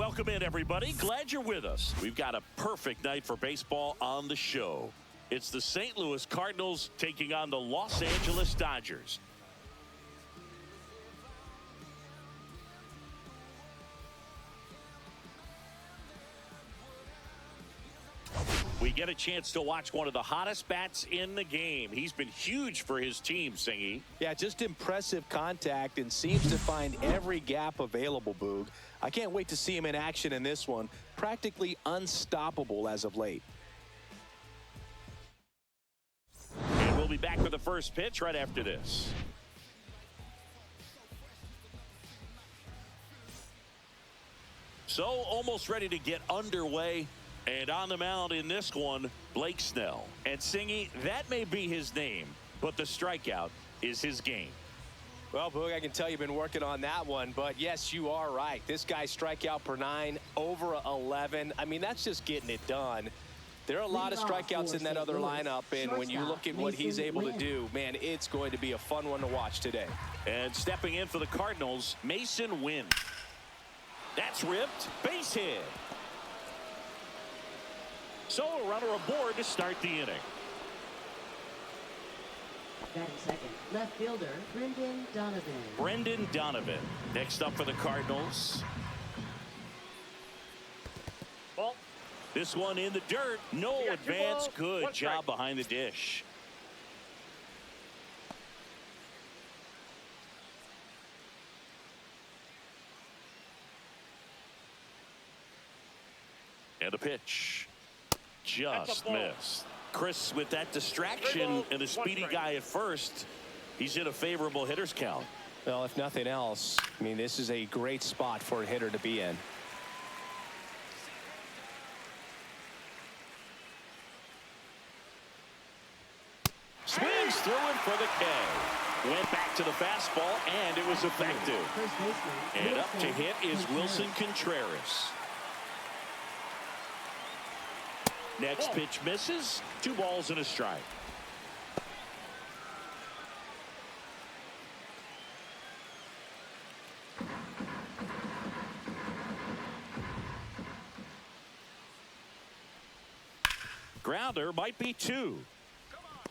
welcome in, everybody. Glad you're with us. We've got a perfect night for baseball on the show. It's the St. Louis Cardinals taking on the Los Angeles Dodgers. We get a chance to watch one of the hottest bats in the game. He's been huge for his team, Singy. Yeah, just impressive contact and seems to find every gap available, Boog. I can't wait to see him in action in this one. Practically unstoppable as of late. And we'll be back with the first pitch right after this. So, almost ready to get underway. And on the mound in this one, Blake Snell. And Singy, that may be his name, but the strikeout is his game. Well, Boog, I can tell you've been working on that one, but yes, you are right. This guy's strikeout per 9, over 11. I mean, that's just getting it done. There are a lot of strikeouts in that other lineup, and when you look at what he's able to do, man, it's going to be a fun one to watch today. And stepping in for the Cardinals, Mason Wynn. That's ripped, base hit. So a runner aboard to start the inning. Batting second, left fielder, Brendan Donovan. Brendan Donovan. Next up for the Cardinals. Ball. This one in the dirt. No advance. Good job behind the dish. And a pitch. Just missed. Chris, with that distraction and a speedy guy at first, he's in a favorable hitter's count. Well, if nothing else, I mean, this is a great spot for a hitter to be in. Swings through it for the K. Went back to the fastball, and it was effective. And up to hit is Wilson Contreras. Next pitch misses. 2 balls and a strike. Grounder might be 2.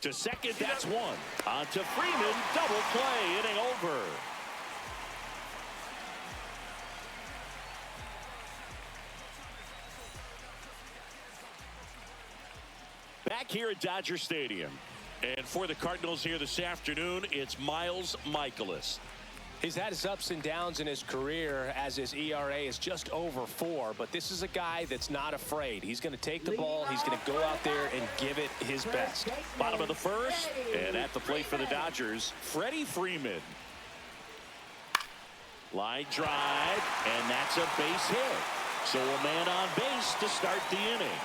To second, that's 1. On to Freeman, double play, inning over. Back here at Dodger Stadium. And for the Cardinals here this afternoon, it's Miles Mikolas. He's had his ups and downs in his career as his ERA is just over 4. But this is a guy that's not afraid. He's going to take the ball. He's going to go out there and give it his best. Bottom of the first. And at the plate for the Dodgers, Freddie Freeman. Line drive. And that's a base hit. So a man on base to start the inning.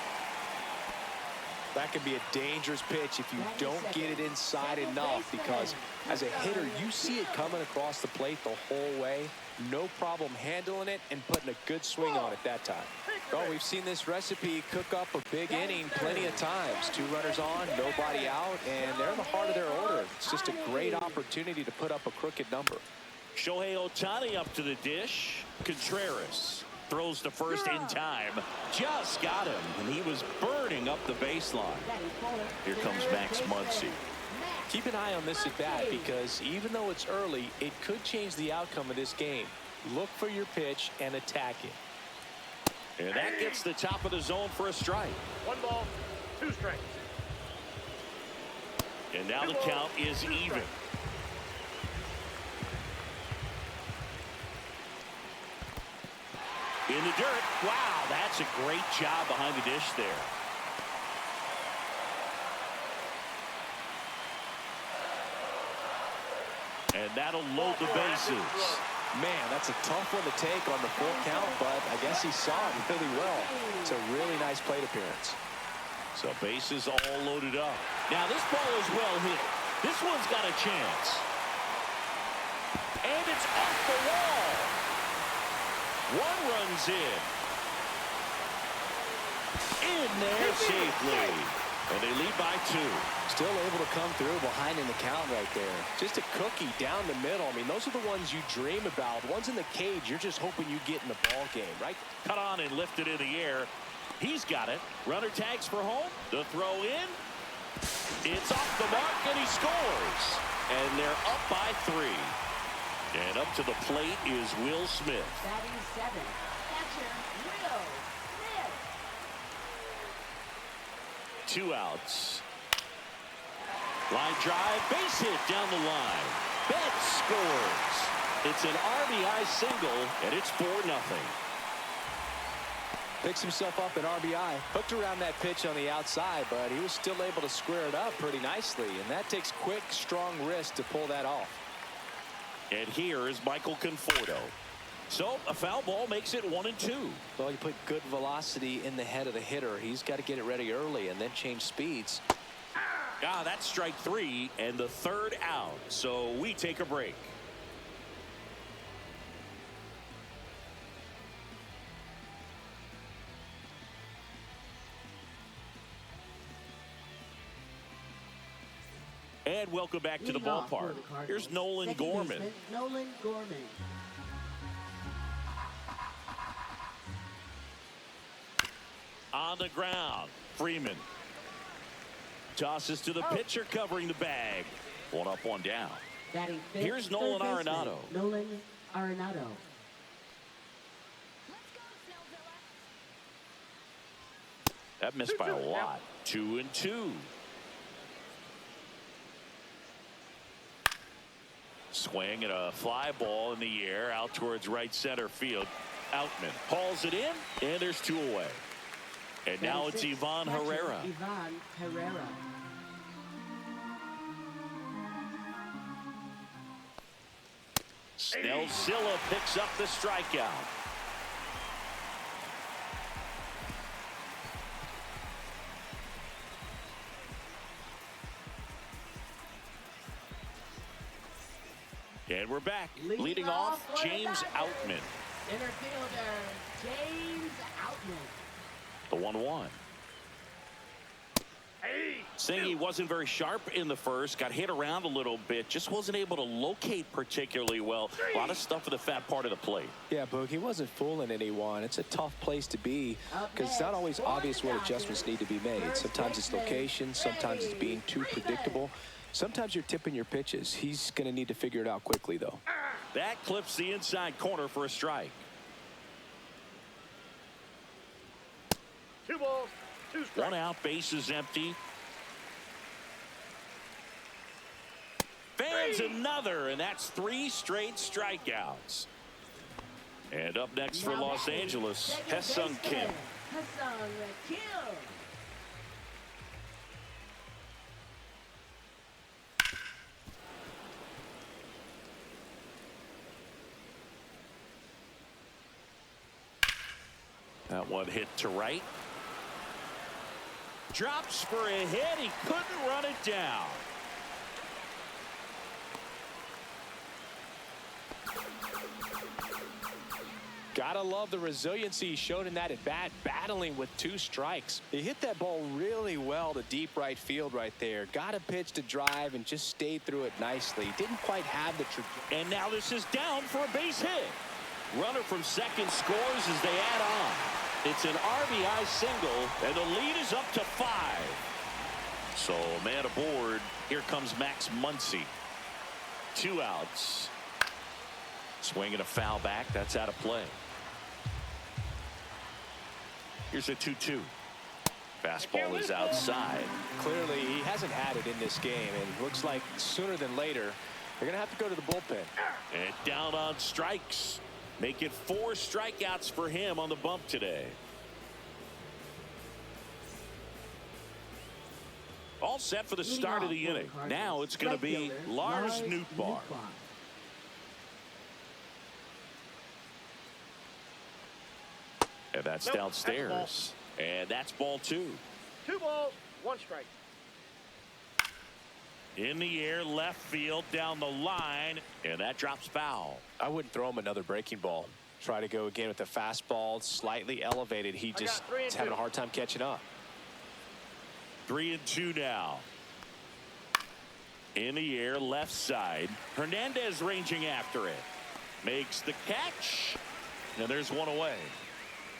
That could be a dangerous pitch if you don't get it inside enough, because as a hitter, you see it coming across the plate the whole way. No problem handling it and putting a good swing on it that time. Well, we've seen this recipe cook up a big inning plenty of times. 2 runners on, nobody out, and they're in the heart of their order. It's just a great opportunity to put up a crooked number. Shohei Ohtani up to the dish. Contreras throws to first in time. Just got him, and he was burning up the baseline. Here comes Max Muncy. Keep an eye on this at bat, because even though it's early, it could change the outcome of this game. Look for your pitch and attack it. And that gets the top of the zone for a strike. 1 ball, 2 strikes. And now the count is even. In the dirt. Wow, that's a great job behind the dish there. And that'll load the bases. Man, that's a tough one to take on the full count, but I guess he saw it really well. It's a really nice plate appearance. So bases all loaded up. Now this ball is well hit. This one's got a chance. And it's off the wall. 1 runs in. In there safely. And they lead by 2. Still able to come through behind in the count right there. Just a cookie down the middle. I mean, those are the ones you dream about. Ones in the cage, you're just hoping you get in the ball game, right? Cut on and lifted in the air. He's got it. Runner tags for home. The throw in. It's off the mark, and he scores. And they're up by 3. And up to the plate is Will Smith. Batting 7. Catcher, Will Smith. 2 outs. Line drive, base hit down the line. Betts scores. It's an RBI single, and it's 4-0. Picks himself up an RBI. Hooked around that pitch on the outside, but he was still able to square it up pretty nicely. And that takes quick, strong wrist to pull that off. And here is Michael Conforto. So a foul ball makes it 1-2. Well, you put good velocity in the head of the hitter. He's got to get it ready early and then change speeds. That's strike 3 and the 3rd out. So we take a break. And welcome back to the ballpark. Here's Nolan Gorman. Nolan Gorman. On the ground, Freeman tosses to the pitcher covering the bag. 1 up, 1 down. Batting 5th, Here's Nolan third baseman, Arenado. Nolan Arenado. That missed by a lot. 2-2. Swing and a fly ball in the air out towards right center field. Outman hauls it in, and there's 2 away. And now it's Ivan Herrera. Ivan Herrera. Snellsilla picks up the strikeout. And we're back. Leading off, James Outman. Center fielder, James Outman. The 1-1. Singy wasn't very sharp in the first. Got hit around a little bit. Just wasn't able to locate particularly well. A lot of stuff in the fat part of the plate. Yeah, Boog, he wasn't fooling anyone. It's a tough place to be because it's not always obvious what adjustments need to be made. Sometimes it's location. Sometimes it's being too predictable. Sometimes you're tipping your pitches. He's going to need to figure it out quickly, though. That clips the inside corner for a strike. 2 balls, 2 strikes. 1 out, base is empty. Fans another, and that's 3 straight strikeouts. And up next for Los Angeles, Ha-Seong Kim. Ha-Seong Kim. That one hit to right. Drops for a hit. He couldn't run it down. Gotta love the resiliency he showed in that at bat, battling with 2 strikes. He hit that ball really well to deep right field right there. Got a pitch to drive and just stayed through it nicely. Didn't quite have the trajectory. And now this is down for a base hit. Runner from second scores as they add on. It's an RBI single, and the lead is up to 5. So, man aboard. Here comes Max Muncy. 2 outs. Swinging a foul back. That's out of play. Here's a 2-2. Fastball is outside. Clearly, he hasn't had it in this game, and looks like sooner than later, they're going to have to go to the bullpen. And down on strikes. Make it 4 strikeouts for him on the bump today. All set for the start of the inning. Now it's going to be Lars Nootbaar. And that's downstairs. And that's ball 2. 2 balls, 1 strike. In the air, left field, down the line, and that drops foul. I wouldn't throw him another breaking ball. Try to go again with the fastball, slightly elevated. He just is having a hard time catching up. 3-2 now. In the air, left side. Hernandez ranging after it. Makes the catch. And there's one away.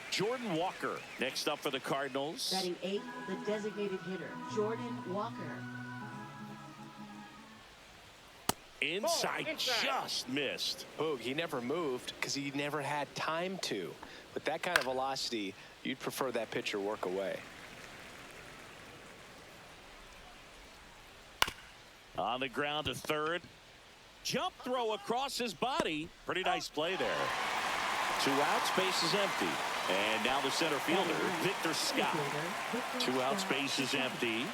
Jordan Walker next up for the Cardinals. Batting 8th, the designated hitter, Jordan Walker. Inside, just missed. Boog, he never moved because he never had time to. With that kind of velocity, you'd prefer that pitcher work away. On the ground to third. Jump throw across his body. Pretty nice play there. 2 outs, base is empty. And now the center fielder, Victor Scott. 2 outs, base is empty.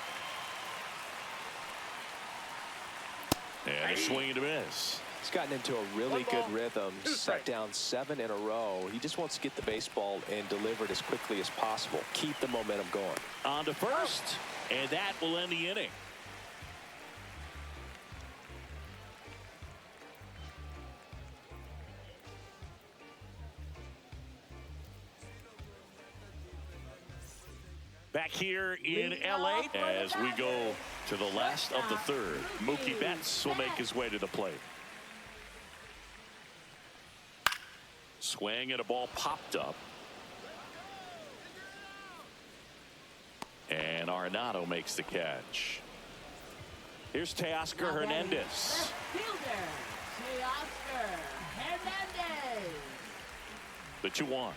And a swing and a miss. He's gotten into a really good rhythm. Set down 7 in a row. He just wants to get the baseball and deliver it as quickly as possible. Keep the momentum going. On to first. And that will end the inning. Back here in LA as we go to the last of the third. Mookie Betts will make his way to the plate. Swing and a ball popped up. And Arenado makes the catch. Here's Teoscar Hernandez. Fielder, Teoscar Hernandez. The 2-1.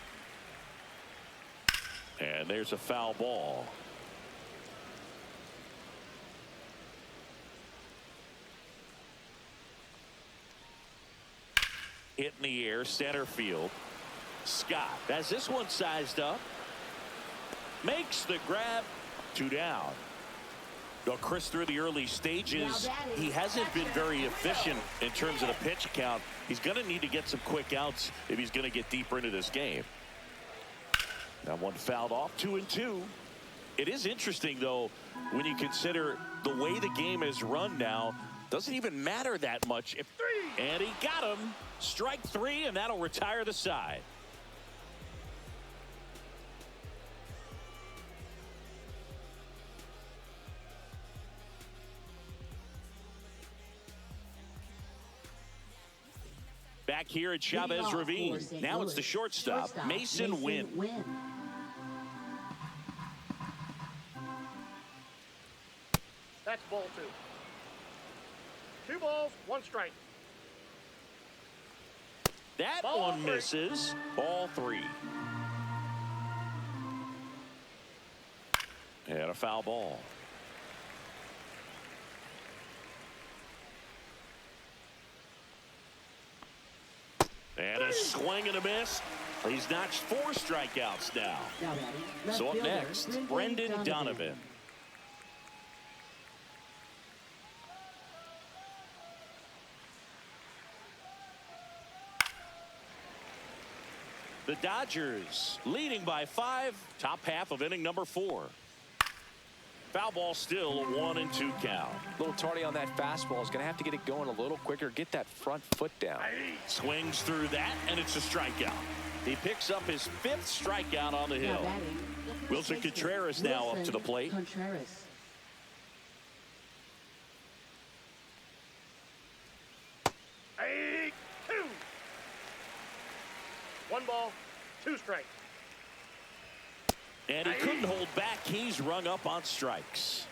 And there's a foul ball. Hit in the air, center field. Scott has this one sized up. Makes the grab. 2 down. Now, Chris, through the early stages, he hasn't been very efficient in terms of the pitch count. He's going to need to get some quick outs if he's going to get deeper into this game. That one fouled off. 2-2. It is interesting, though, when you consider the way the game is run now. Doesn't even matter that much. And he got him. Strike 3, and that'll retire the side. Back here at Chavez Ravine. Now it's the shortstop, Mason Wynn. That's ball 2. 2 balls, 1 strike. That one misses. Ball 3. And a foul ball. And a swing and a miss. He's notched 4 strikeouts now. So up next, Brendan Donovan. The Dodgers leading by 5. Top half of inning number 4. Foul ball still, a 1-2 count. A little tardy on that fastball. Is going to have to get it going a little quicker. Get that front foot down. Swings through that, and it's a strikeout. He picks up his 5th strikeout on the hill. Wilson Contreras now up to the plate. 2. 1 ball, 2 strikes. And he couldn't hold back. He's rung up on strikes.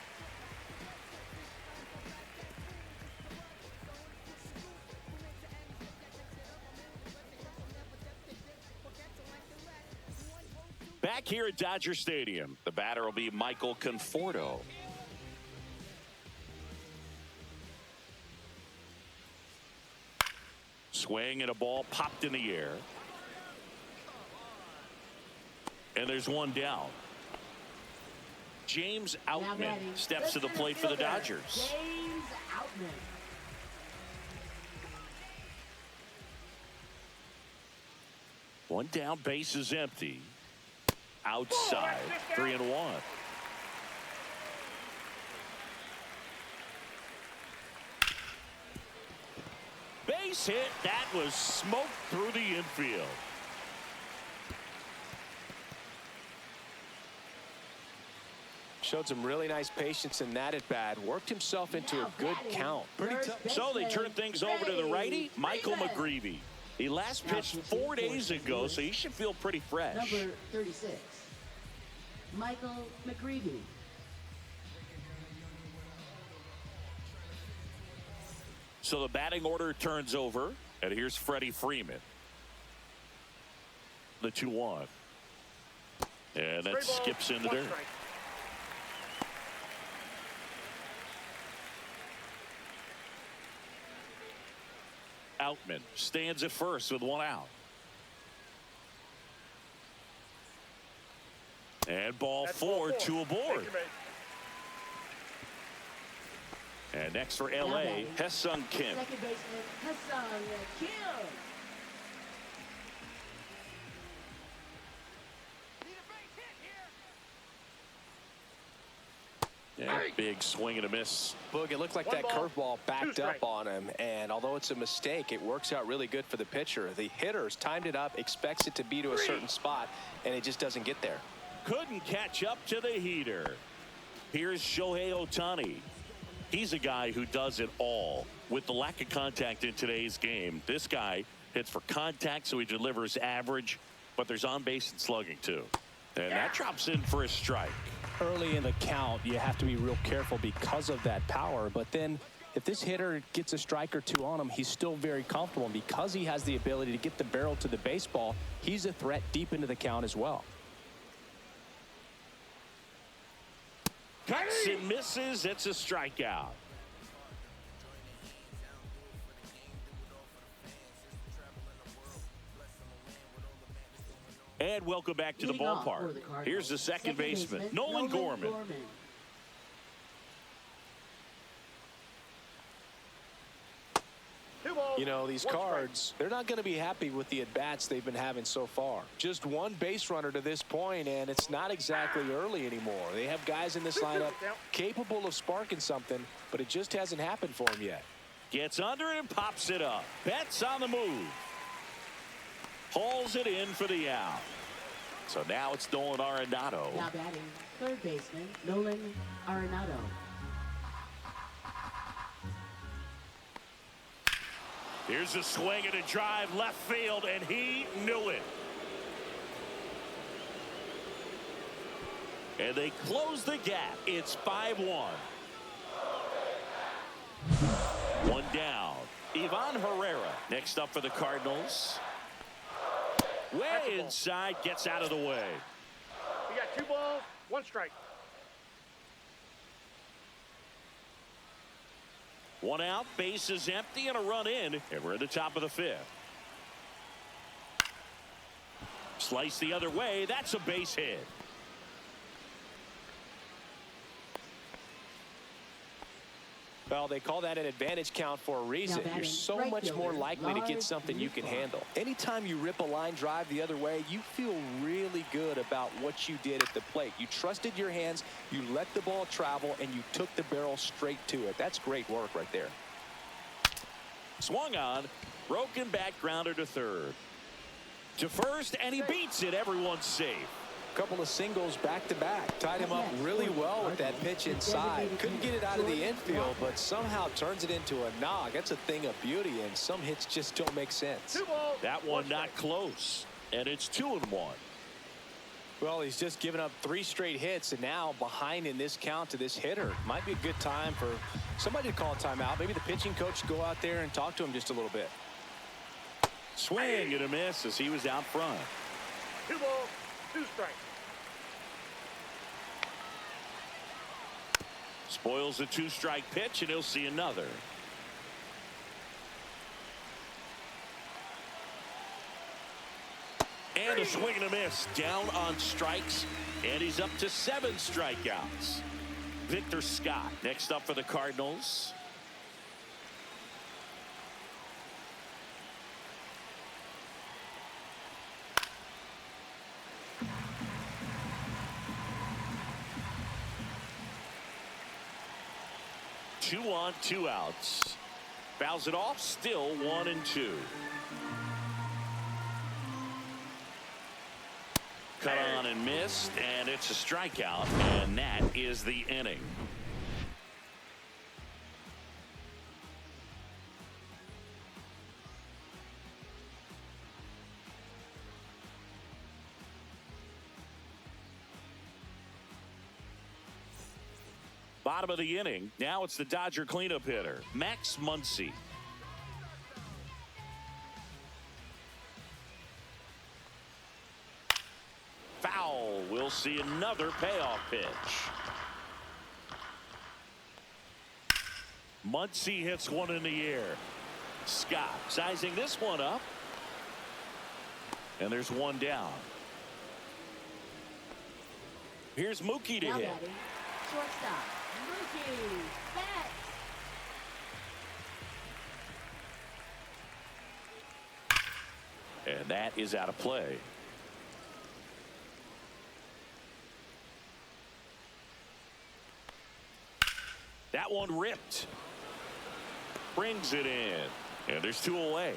Back here at Dodger Stadium, the batter will be Michael Conforto. Swing and a ball popped in the air. And there's one down. James Outman steps to the plate for the Dodgers. James Outman. One down, base is empty. Outside, 3-1. Base hit. That was smoked through the infield. Showed some really nice patience in that at bat. Worked himself into a good count. Pretty tough. So they turn things over to the righty, Michael McGreevy. He last pitched 4 days ago, so he should feel pretty fresh. Number 36, Michael McGreevy. So the batting order turns over, and here's Freddie Freeman. The 2-1. And that skips into dirt. Outman stands at first with 1 out. And ball 4, 2 aboard. And next for LA, Ha-Seong Kim. Second baseman, Ha-Seong Kim. Yeah, big swing and a miss. Boog, it looked like that curveball backed up on him, and although it's a mistake, it works out really good for the pitcher. The hitter's timed it up, expects it to be to a certain spot, and it just doesn't get there. Couldn't catch up to the heater. Here's Shohei Ohtani. He's a guy who does it all. With the lack of contact in today's game, this guy hits for contact, so he delivers average, but there's on base and slugging too. And that drops in for a strike. Early in the count, you have to be real careful because of that power. But then if this hitter gets a strike or two on him, he's still very comfortable. And because he has the ability to get the barrel to the baseball, he's a threat deep into the count as well. Cuts and misses. It's a strikeout. And welcome back to the ballpark. Here's the second baseman, Nolan Gorman. You know, these Cards, they're not going to be happy with the at-bats they've been having so far. Just one base runner to this point, and it's not exactly early anymore. They have guys in this lineup capable of sparking something, but it just hasn't happened for them yet. Gets under it and pops it up. Betts on the move. Hauls it in for the out. So now it's Nolan Arenado. Now batting, third baseman, Nolan Arenado. Here's a swing and a drive left field, and he knew it. And they close the gap. It's 5-1. One down. Ivan Herrera next up for the Cardinals. Way inside, gets out of the way. We got 2 balls, 1 strike. 1 out, base is empty, and a run in, and we're at the top of the 5th. Slice the other way, that's a base hit. Well, they call that an advantage count for a reason. You're so much more likely to get something you can handle. Anytime you rip a line drive the other way, you feel really good about what you did at the plate. You trusted your hands, you let the ball travel, and you took the barrel straight to it. That's great work right there. Swung on, broken back grounder to third. To first, and he beats it. Everyone's safe. Couple of singles back-to-back. Tied him up really well with that pitch inside. Couldn't get it out of the infield, but somehow turns it into a knock. That's a thing of beauty, and some hits just don't make sense. That one not close, and it's 2-1. Well, he's just given up 3 straight hits, and now behind in this count to this hitter. Might be a good time for somebody to call a timeout. Maybe the pitching coach go out there and talk to him just a little bit. Swing and a miss as he was out front. 2 balls, 2 strikes. Spoils the 2-strike pitch, and he'll see another. And a swing and a miss. Down on strikes, and he's up to 7 strikeouts. Victor Scott next up for the Cardinals. Two on, 2 outs. Fouls it off, still 1-2. Cut on and missed, and it's a strikeout, and that is the inning. Bottom of the inning. Now it's the Dodger cleanup hitter, Max Muncy. Foul. We'll see another payoff pitch. Muncy hits one in the air. Scott sizing this one up. And there's one down. Here's Mookie to hit. Shortstop, Mookie Betts. And that is out of play. That one ripped. Brings it in. And there's two away.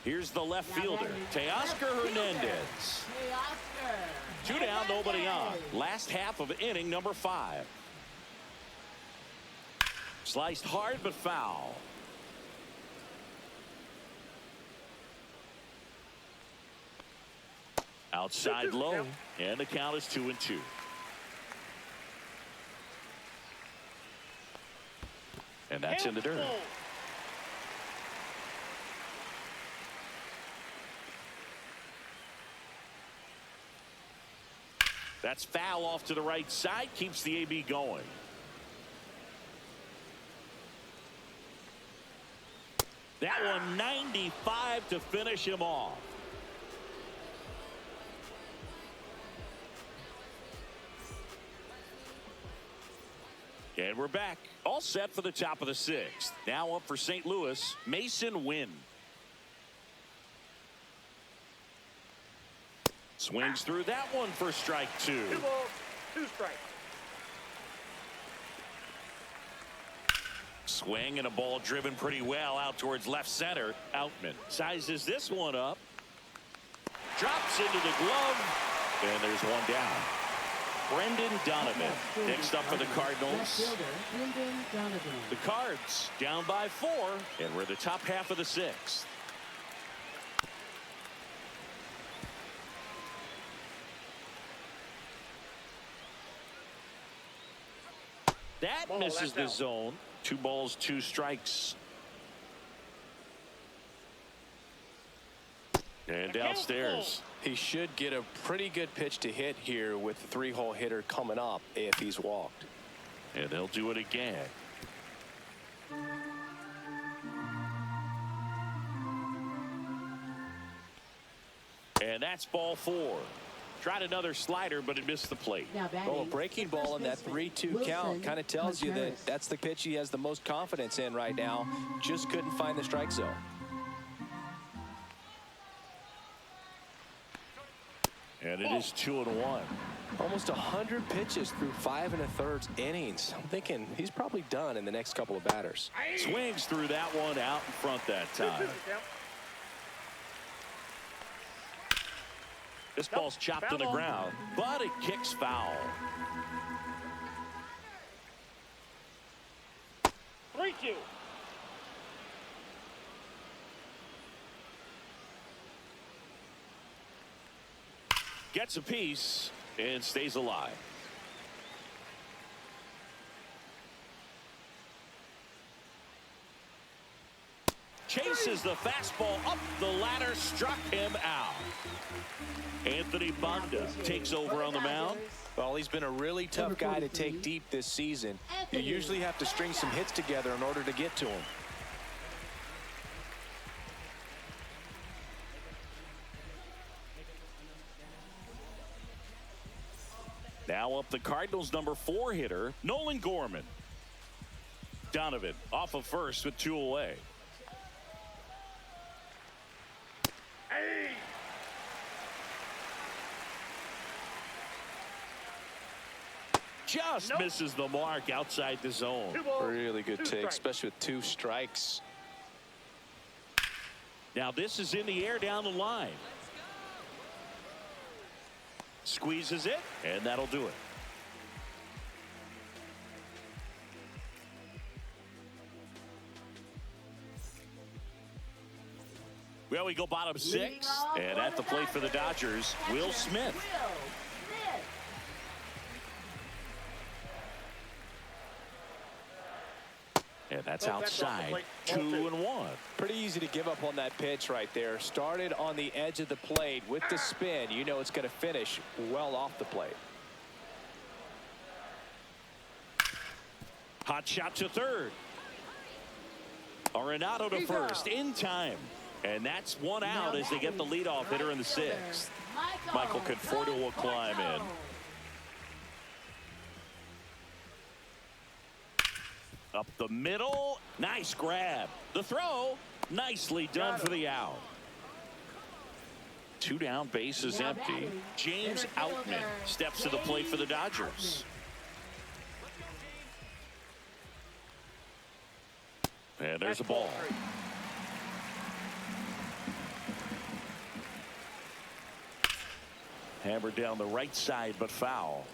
Here's the left fielder, Teoscar Hernandez. Two down, nobody on. Last half of inning number 5. Sliced hard but foul. Outside low, and the count is 2-2. And that's in the dirt. That's foul off to the right side, keeps the AB going. That one 95 to finish him off. And we're back, all set for the top of the 6th. Now up for St. Louis, Mason Wynn. Swings through that one for strike 2. 2 balls, 2 strikes. Swing and a ball driven pretty well out towards left center. Outman sizes this one up. Drops into the glove. And there's one down. Brendan Donovan next up for the Cardinals. The Cards down by 4. And we're the top half of the 6th. That misses the zone. 2 balls, 2 strikes. And downstairs. He should get a pretty good pitch to hit here with the 3-hole hitter coming up if he's walked. And they'll do it again. And that's ball 4. Tried another slider, but it missed the plate. Well, a breaking ball in that 3-2 count kind of tells you that that's the pitch he has the most confidence in right now. Just couldn't find the strike zone. And it is 2-1. Almost 100 pitches through 5 1/3 innings. I'm thinking he's probably done in the next couple of batters. Swings through that one out in front that time. This ball's chopped to the ground, but it kicks foul. 3-2. Gets a piece and stays alive. Chases the fastball up the ladder, struck him out. Anthony Banda takes over on the mound. Well, he's been a really tough guy to take deep this season. You usually have to string some hits together in order to get to him. Now up the Cardinals number 4 hitter, Nolan Gorman. Donovan off of first with 2 away. Just misses the mark outside the zone. Really good take, especially with 2 strikes. Now this is in the air down the line. Squeezes it, and that'll do it. Well, we go bottom 6, and at the plate for the Dodgers, Will Smith. And that's outside, 2-1. Pretty easy to give up on that pitch right there. Started on the edge of the plate with the spin. You know it's going to finish well off the plate. Hot shot to third. Arenado to first in time. And that's one out as they get the leadoff hitter in the 6th. Michael Conforto will climb in. Up the middle. Nice grab. The throw. Nicely done for the out. 2 down, bases empty. James Outman steps to the plate for the Dodgers. And there's a ball. Hammered down the right side, but foul.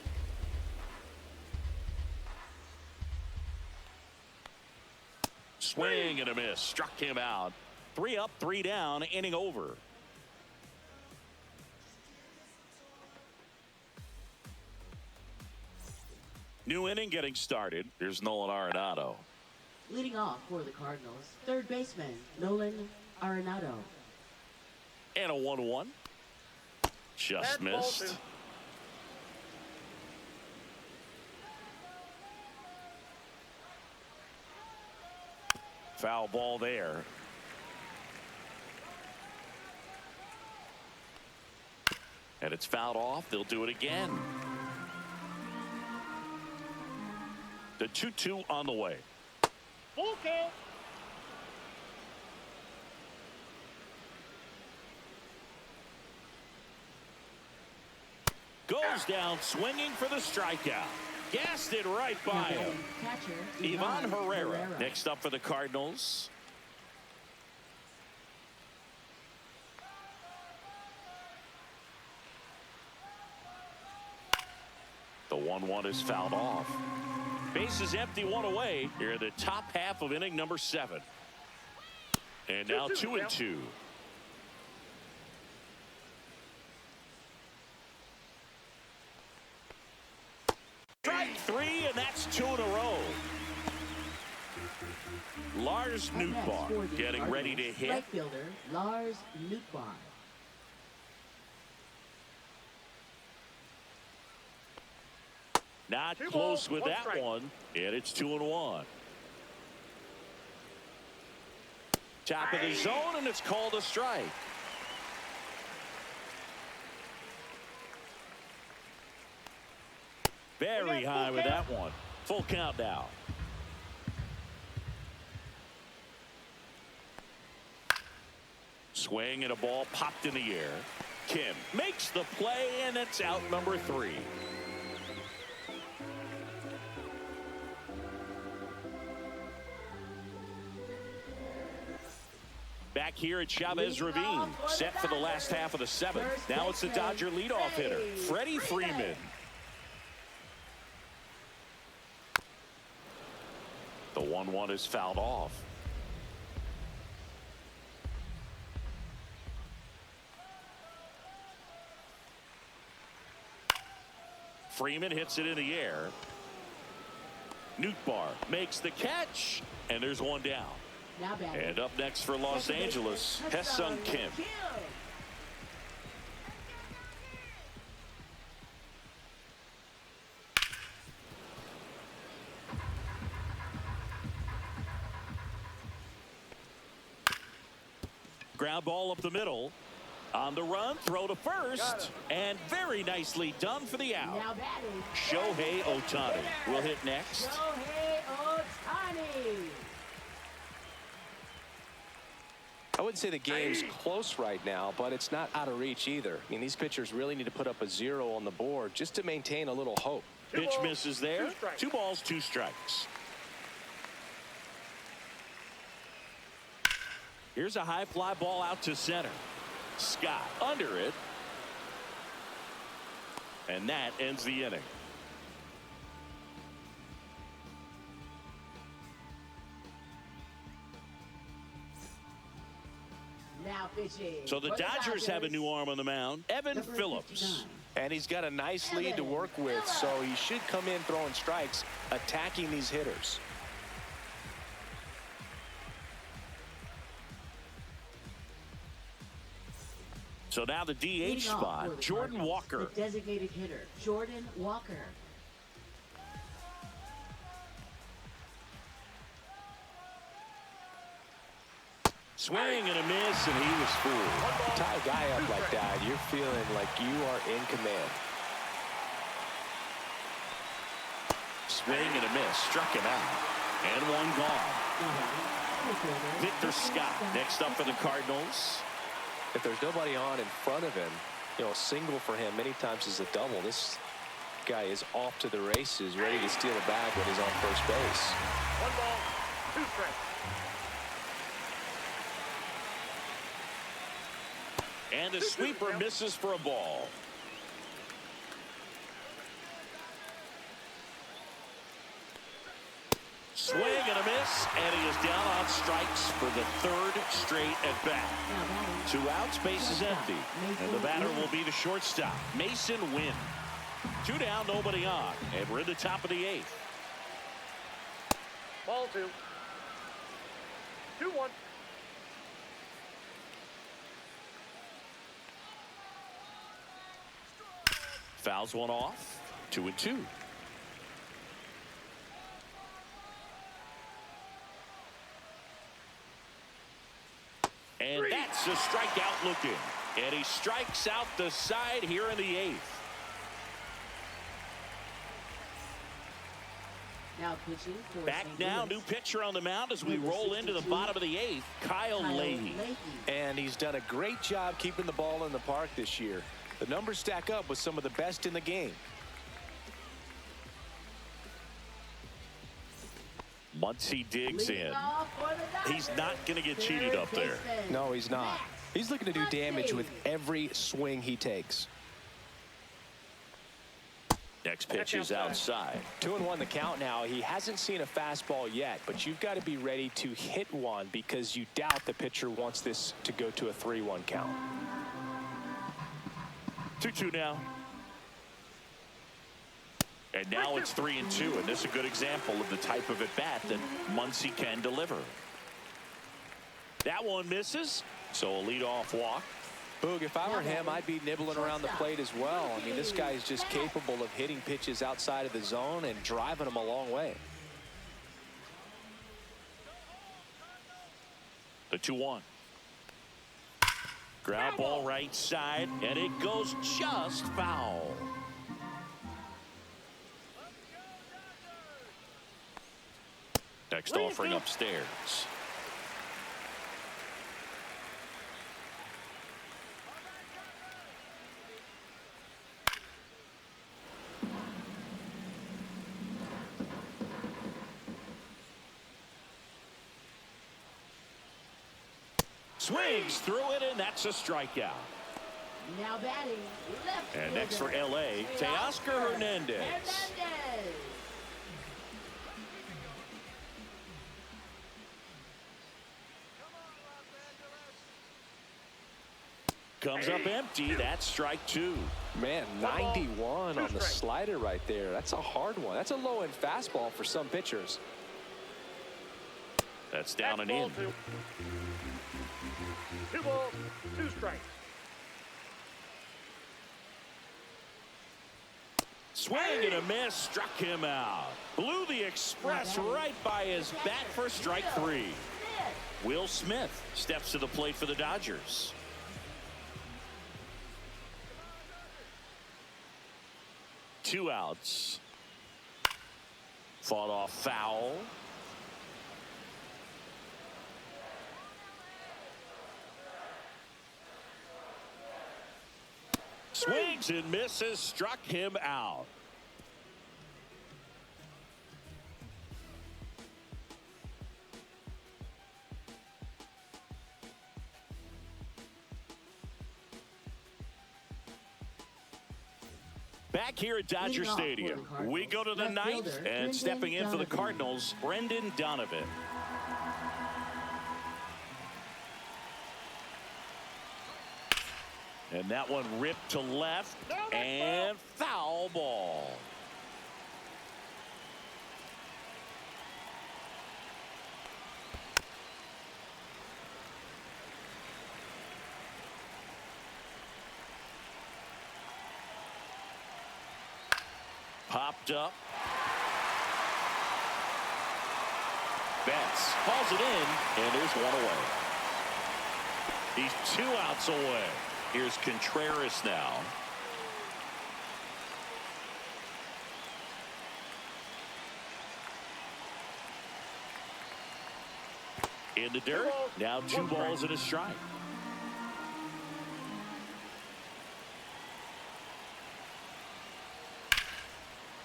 Swing and a miss. Struck him out. 3 up, 3 down, inning over. New inning getting started. Here's Nolan Arenado. Leading off for the Cardinals, third baseman Nolan Arenado. And a 1-1. Just missed. Foul ball there. And it's fouled off. They'll do it again. The 2-2 on the way. Full count. Goes down swinging for the strikeout. Gassed it right by him. Catcher Ivan Herrera next up for the Cardinals. The 1-1 is fouled off. Bases empty, 1 away. Here in the top half of inning number 7. And now 2-2. Strike 3, and that's 2 in a row. Lars Nootbaar getting ready to hit. Right fielder Lars Nootbaar. Not close with that one, and it's 2-1. Top of the zone, and it's called a strike. Very high with that one. Full count now. Swing and a ball popped in the air. Kim makes the play, and it's out number 3. Back here at Chavez Ravine, set for the last half of the 7th. Now it's the Dodger leadoff hitter, Freddie Freeman. The 1-1 is fouled off. Freeman hits it in the air. Nootbaar makes the catch, and there's one down. And up next for Los Angeles, Ha-Seong Kim. Ground ball up the middle. On the run, throw to first. And very nicely done for the out. Shohei Ohtani will hit next. Shohei Ohtani. I wouldn't say the game's close right now, but it's not out of reach either. I mean, these pitchers really need to put up a 0 on the board just to maintain a little hope. Pitch misses there. 2 balls, 2 strikes. Here's a high fly ball out to center. Scott under it. And that ends the inning. Now pitching. So the Dodgers have a new arm on the mound, Evan Phillips. And he's got a nice lead to work with, so he should come in throwing strikes, attacking these hitters. So now the DH spot, Jordan Walker. The designated hitter, Jordan Walker. Swing and a miss, and he was fooled. Tie a guy up like that, you're feeling like you are in command. Swing and a miss, struck him out. And one gone. Victor Scott next up for the Cardinals. If there's nobody on in front of him, you know, a single for him many times is a double. This guy is off to the races, ready to steal a bag when he's on first base. 1 ball, 2 strikes. And a sweeper misses for a ball. Swing and a miss, and he is down on strikes for the 3rd straight at bat. 2 outs, base is empty, and the batter will be the shortstop, Mason Wynn. 2 down, nobody on, and we're in the top of the 8th. Ball 2. 2-1. Fouls one off, 2-2. And that's a strikeout looking. And he strikes out the side here in the 8th. Now pitching for Back St. now, Louis. new pitcher on the mound as we roll into the bottom of the 8th, Kyle Leahy. And he's done a great job keeping the ball in the park this year. The numbers stack up with some of the best in the game. Muncy digs in. He's not going to get cheated up there. No, he's not. He's looking to do damage with every swing he takes. Next pitch is outside. 2-1 the count now. He hasn't seen a fastball yet, but you've got to be ready to hit one because you doubt the pitcher wants this to go to a 3-1 count. 2-2 now. And now it's 3-2, and this is a good example of the type of at-bat that Muncy can deliver. That one misses, so a leadoff walk. Boog, if I were him, I'd be nibbling around the plate as well. I mean, this guy is just capable of hitting pitches outside of the zone and driving them a long way. The 2-1. Ground ball right side, and it goes just foul. Next offering upstairs. Swings through it, and that's a strikeout. Now batting left. And next for LA, Teoscar Hernandez. Comes up empty. That's strike 2. Man, 91 on the slider right there. That's a hard one. That's a low-end fastball for some pitchers. That's down and in. 2 balls, 2 strikes. Swing and a miss, struck him out. Blew the express right by his bat for strike 3. Will Smith steps to the plate for the Dodgers. Two outs. Fought off foul. Swings and misses, struck him out. Back here at Dodger Leading off for the Stadium, Cardinals, we go to the left ninth, fielder, and stepping in for the Donovan. Cardinals, Brendan Donovan. And that one ripped to left, and foul ball. Popped up. Betts hauls it in, and there's one away. He's 2 outs away. Here's Contreras now. In the dirt. Now 2 balls and a strike.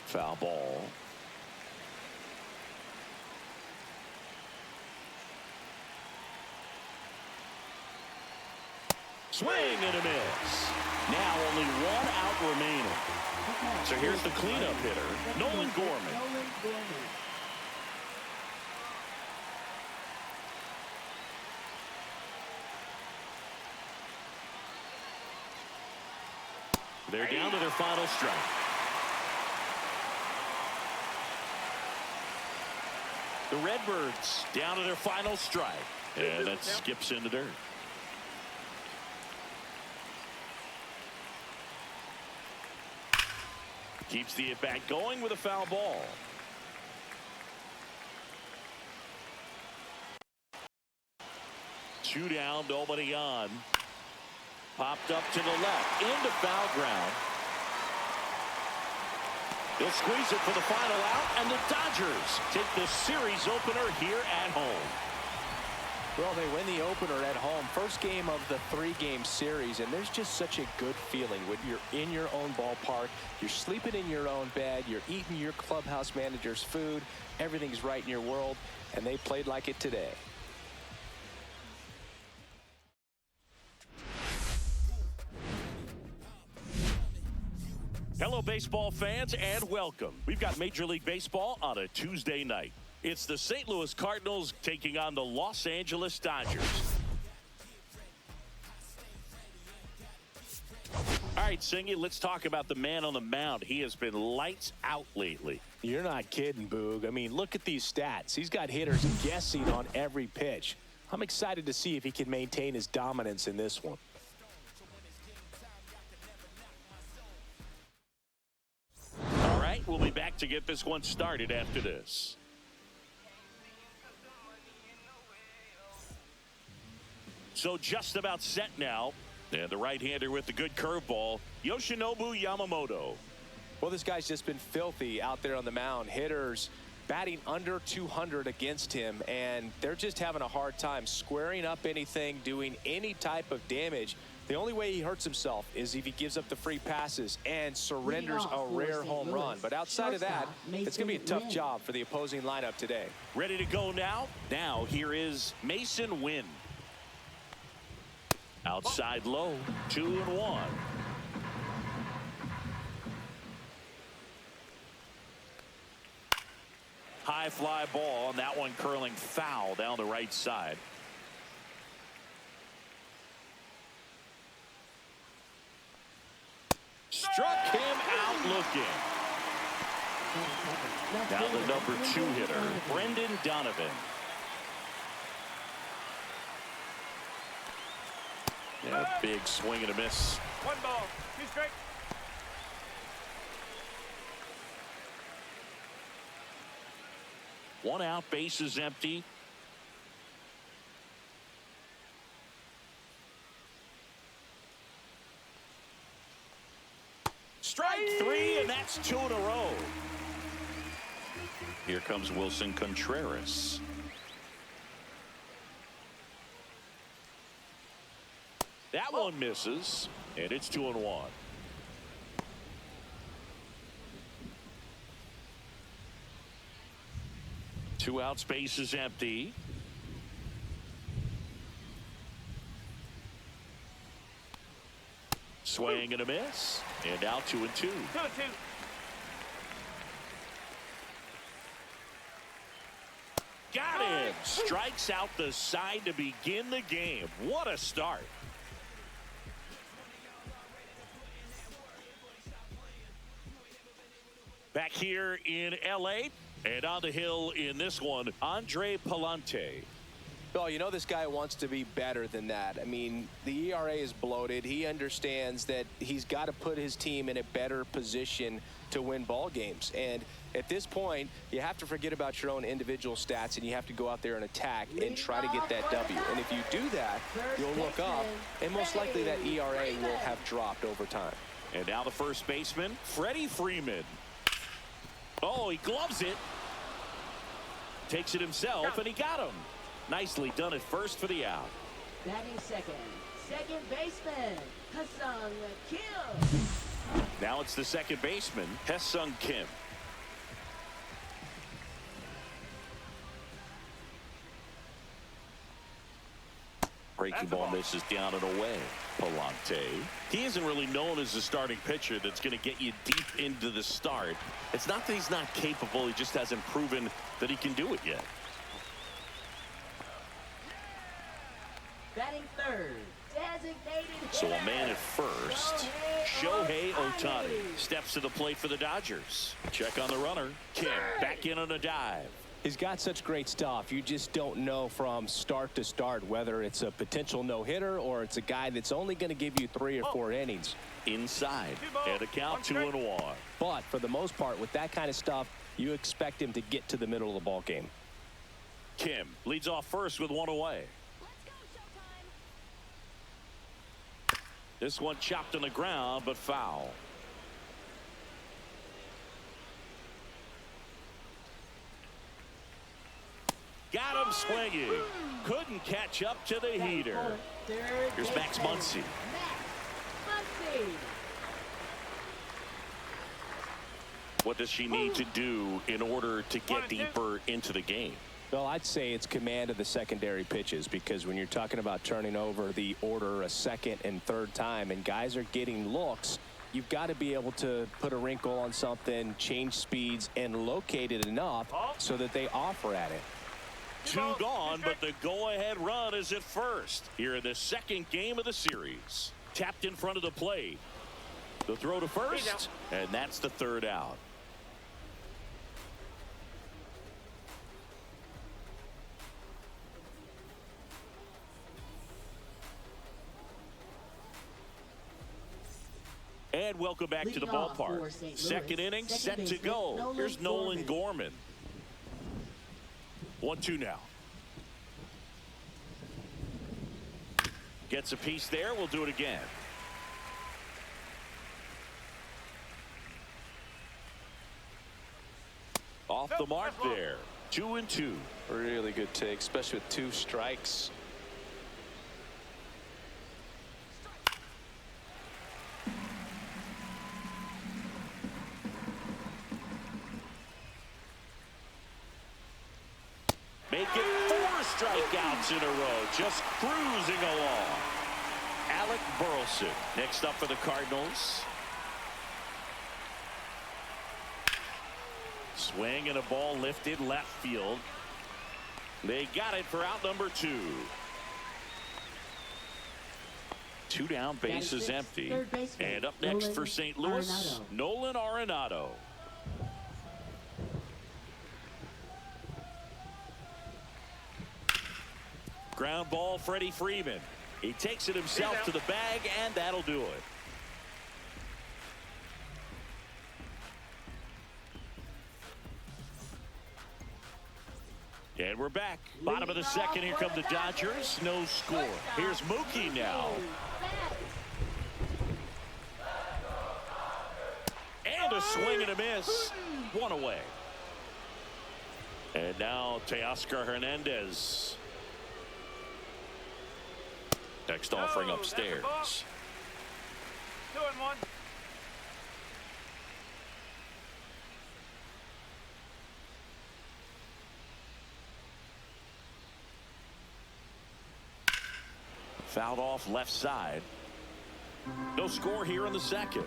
Foul ball. Swing and a miss. Now only 1 out remaining. So here's the cleanup hitter, Nolan Gorman. They're down to their final strike. The Redbirds down to their final strike. And that skips into dirt. Keeps the at-bat going with a foul ball. Two down, nobody on. Popped up to the left, into foul ground. They'll squeeze it for the final out, and the Dodgers take the series opener here at home. Well, they win the opener at home. First game of the 3-game series, and there's just such a good feeling when you're in your own ballpark, you're sleeping in your own bed, you're eating your clubhouse manager's food, everything's right in your world, and they played like it today. Hello, baseball fans, and welcome. We've got Major League Baseball on a Tuesday night. It's the St. Louis Cardinals taking on the Los Angeles Dodgers. All right, Singy, let's talk about the man on the mound. He has been lights out lately. You're not kidding, Boog. I mean, look at these stats. He's got hitters guessing on every pitch. I'm excited to see if he can maintain his dominance in this one. All right, we'll be back to get this one started after this. So just about set now. And the right-hander with the good curveball, Yoshinobu Yamamoto. Well, this guy's just been filthy out there on the mound. Hitters batting under 200 against him, and they're just having a hard time squaring up anything, doing any type of damage. The only way he hurts himself is if he gives up the free passes and surrenders a rare home run. But outside of that, it's going to be a tough job for the opposing lineup today. Ready to go now? Now, here is Mason Wynn. Outside low, 2-1. High fly ball, and that one curling foul down the right side. Struck him out looking. Now the number 2 hitter, Brendan Donovan. Yeah, big swing and a miss. 1 ball, 2 strikes. One out, base is empty. Strike 3, and that's 2 in a row. Here comes Wilson Contreras. That one misses, and it's 2-1. Two outs, base is empty. Swing and a miss. And now 2-2. 2-2. Got him. Strikes out the side to begin the game. What a start. Back here in L.A. and on the hill in this one, Andre Palante. Well, you know this guy wants to be better than that. I mean, the ERA is bloated. He understands that he's got to put his team in a better position to win ball games. And at this point, you have to forget about your own individual stats, and you have to go out there and attack and try to get that W. And if you do that, you'll look up, and most likely that ERA will have dropped over time. And now the first baseman, Freddie Freeman. Oh, he gloves it. Takes it himself, and he got him. Nicely done at first for the out. Batting second baseman, Ha-Seong Kim. Now it's the second baseman, Ha-Seong Kim. Breaking ball misses down and away. Palante. He isn't really known as a starting pitcher that's going to get you deep into the start. It's not that he's not capable. He just hasn't proven that he can do it yet. Batting third, designated So a hitter, man at first, Shohei Ohtani steps to the plate for the Dodgers. Check on the runner. Kim back in on a dive. He's got such great stuff. You just don't know from start to start whether it's a potential no-hitter or it's a guy that's only going to give you 3 or 4 innings. Inside, and a count 2-1. But for the most part, with that kind of stuff, you expect him to get to the middle of the ball game. Kim leads off first with 1 away. This one chopped on the ground, but foul. Got him swinging. Couldn't catch up to the heater. Here's Max Muncy. What does she need to do in order to get deeper into the game? Well, I'd say it's command of the secondary pitches, because when you're talking about turning over the order a second and third time and guys are getting looks, you've got to be able to put a wrinkle on something, change speeds, and locate it enough so that they offer at it. 2 gone, but the go-ahead run is at first here in the second game of the series. Tapped in front of the plate. The throw to first, and that's the third out. And welcome back to the ballpark. Second inning set to go. Here's Nolan Gorman. 1-2 now. Gets a piece there. We'll do it again. Off the mark there. 2-2. Really good take, especially with 2 strikes. Make it 4 strikeouts in a row. Just cruising along. Alec Burleson next up for the Cardinals. Swing and a ball lifted left field. They got it for out number 2. 2 down, bases empty. And up next for St. Louis, Nolan Arenado. Ground ball, Freddie Freeman. He takes it himself to the bag, and that'll do it. And we're back. Bottom of the second. Here come the Dodgers. No score. Here's Mookie now. And a swing and a miss. 1 away. And now Teoscar Hernandez. Next offering upstairs. 2-1. Fouled off left side. No score here in the second.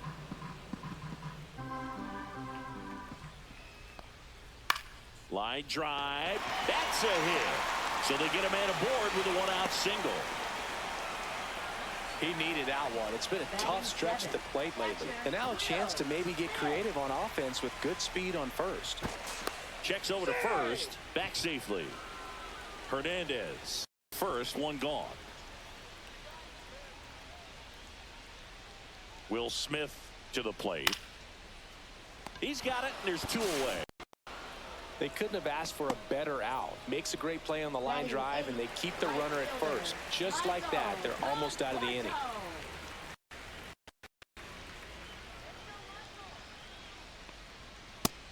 Line drive. That's a hit. So they get a man aboard with a one-out single. He needed that one. It's been a tough stretch at the plate lately. And now a chance to maybe get creative on offense with good speed on first. Checks over to first. Back safely. Hernandez. First, one gone. Will Smith to the plate. He's got it, and there's two away. They couldn't have asked for a better out. Makes a great play on the line drive, and they keep the runner at first. Just like that, they're almost out of the inning.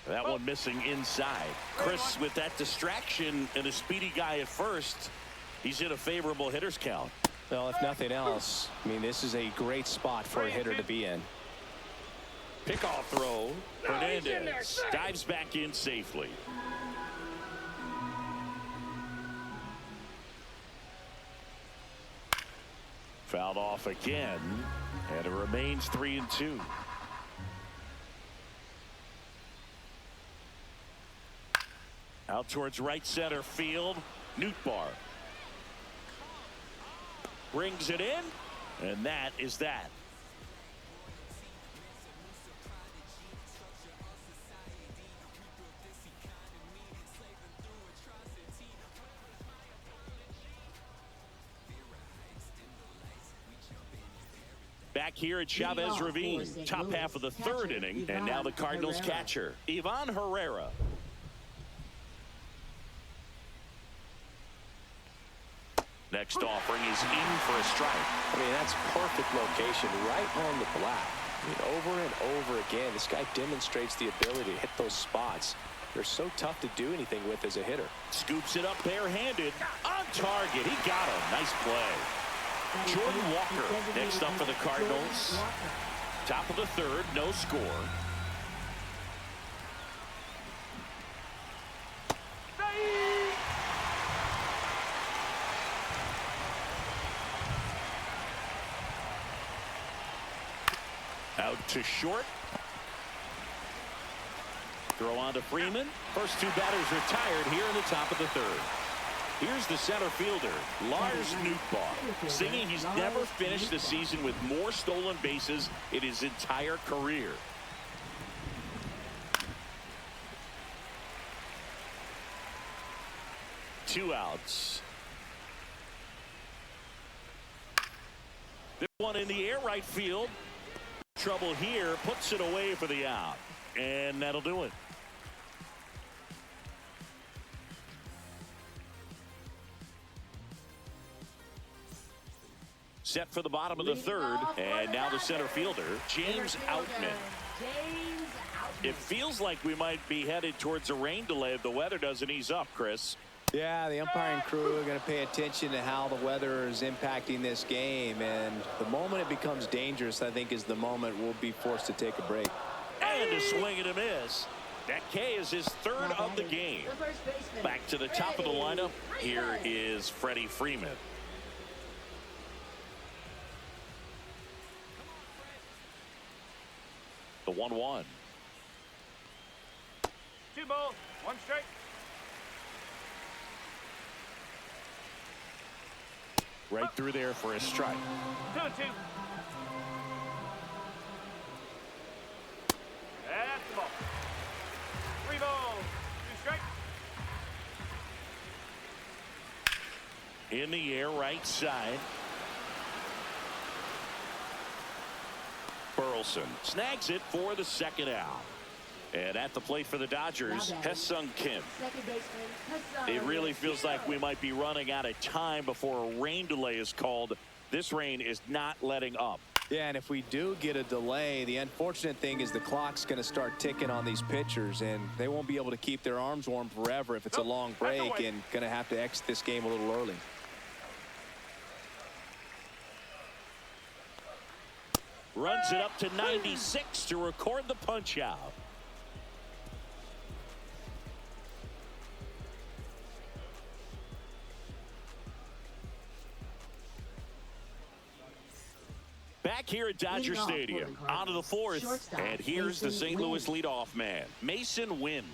That one missing inside. Chris, with that distraction and a speedy guy at first, he's in a favorable hitter's count. Well, if nothing else, I mean, this is a great spot for a hitter to be in. Pickoff throw. Hernandez dives back in safely. Fouled off again, and it remains 3-2. Out towards right center field. Nootbaar brings it in, and that is that. Back here at Chavez Ravine, top half of the third inning, and now the Cardinals catcher, Ivan Herrera. Next offering is in for a strike. I mean, that's perfect location, right on the black. I mean, over and over again, this guy demonstrates the ability to hit those spots. They're so tough to do anything with as a hitter. Scoops it up barehanded. On target. He got him. Nice play. Jordan Walker next up for the Cardinals. Top of the third, no score. Out to short. Throw on to Freeman. First two batters retired here in the top of the third. Here's the center fielder, Lars Nootbaar, singing he's never finished the season with more stolen bases in his entire career. Two outs. This one in the air, right field. Trouble here, puts it away for the out, and that'll do it. Set for the bottom of the third, and now the center fielder, James Outman. It feels like we might be headed towards a rain delay if the weather doesn't ease up, Chris. Yeah, the umpiring crew are going to pay attention to how the weather is impacting this game, and the moment it becomes dangerous, I think, is the moment we'll be forced to take a break. And a swing and a miss. That K is his third of the game. Back to the top of the lineup. Here is Freddie Freeman. The 1-1. 2 balls, 1 strike. Right through there for a strike. 2-2. That's the ball. 3 balls, 2 strikes. In the air, right side. Burleson snags it for the second out. And at the plate for the Dodgers, Hae-Sung Kim. It really feels like we might be running out of time before a rain delay is called. This rain is not letting up. Yeah, and if we do get a delay, the unfortunate thing is the clock's going to start ticking on these pitchers, and they won't be able to keep their arms warm forever if it's a long break, and going to have to exit this game a little early. Runs it up to 96 to record the punch out. Back here at Dodger Stadium, on to the fourth, and here's the St. Louis leadoff man, Mason Wynn.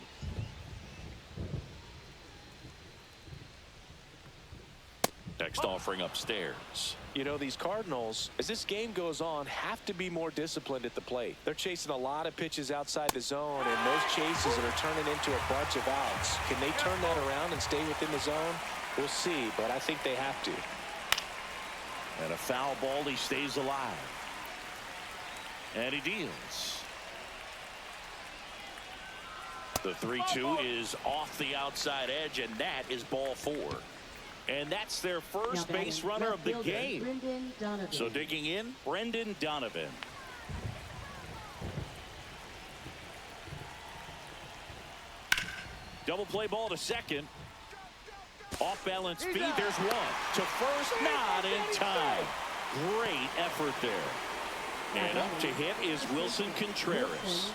Next offering upstairs. You know, these Cardinals, as this game goes on, have to be more disciplined at the plate. They're chasing a lot of pitches outside the zone, and those chases are turning into a bunch of outs. Can they turn that around and stay within the zone? We'll see, but I think they have to. And a foul ball, he stays alive. And he deals. The 3-2 is off the outside edge, and that is ball 4. And that's their first base runner of the game. So digging in, Brendan Donovan. Double play ball to second. Off balance speed, there's one. To first, not in time. Great effort there. And up to hit is Wilson Contreras.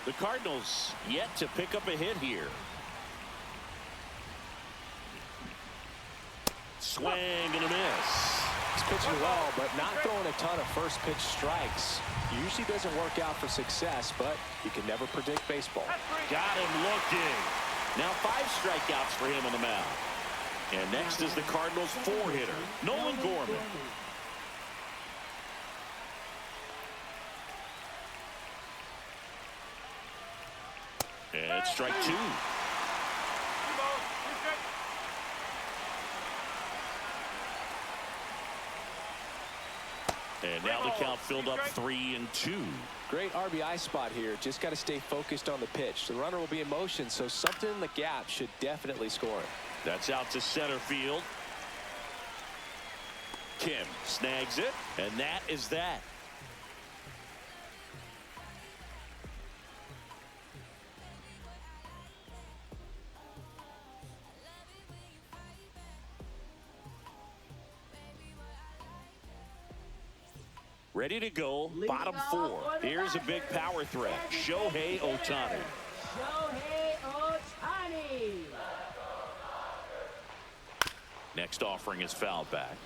The Cardinals yet to pick up a hit here. Swing and a miss. He's pitching well, but not throwing a ton of first pitch strikes. Usually doesn't work out for success, but you can never predict baseball. Got him looking. Now 5 strikeouts for him on the mound. And next is the Cardinals 4-hitter, Nolan Gorman. And strike 2. And now the count filled up 3-2. Great RBI spot here. Just got to stay focused on the pitch. The runner will be in motion, so something in the gap should definitely score it. That's out to center field. Kim snags it, and that is that. Ready to go, bottom 4. Here's a big power threat, Shohei Ohtani. Shohei Ohtani. Next offering is fouled back.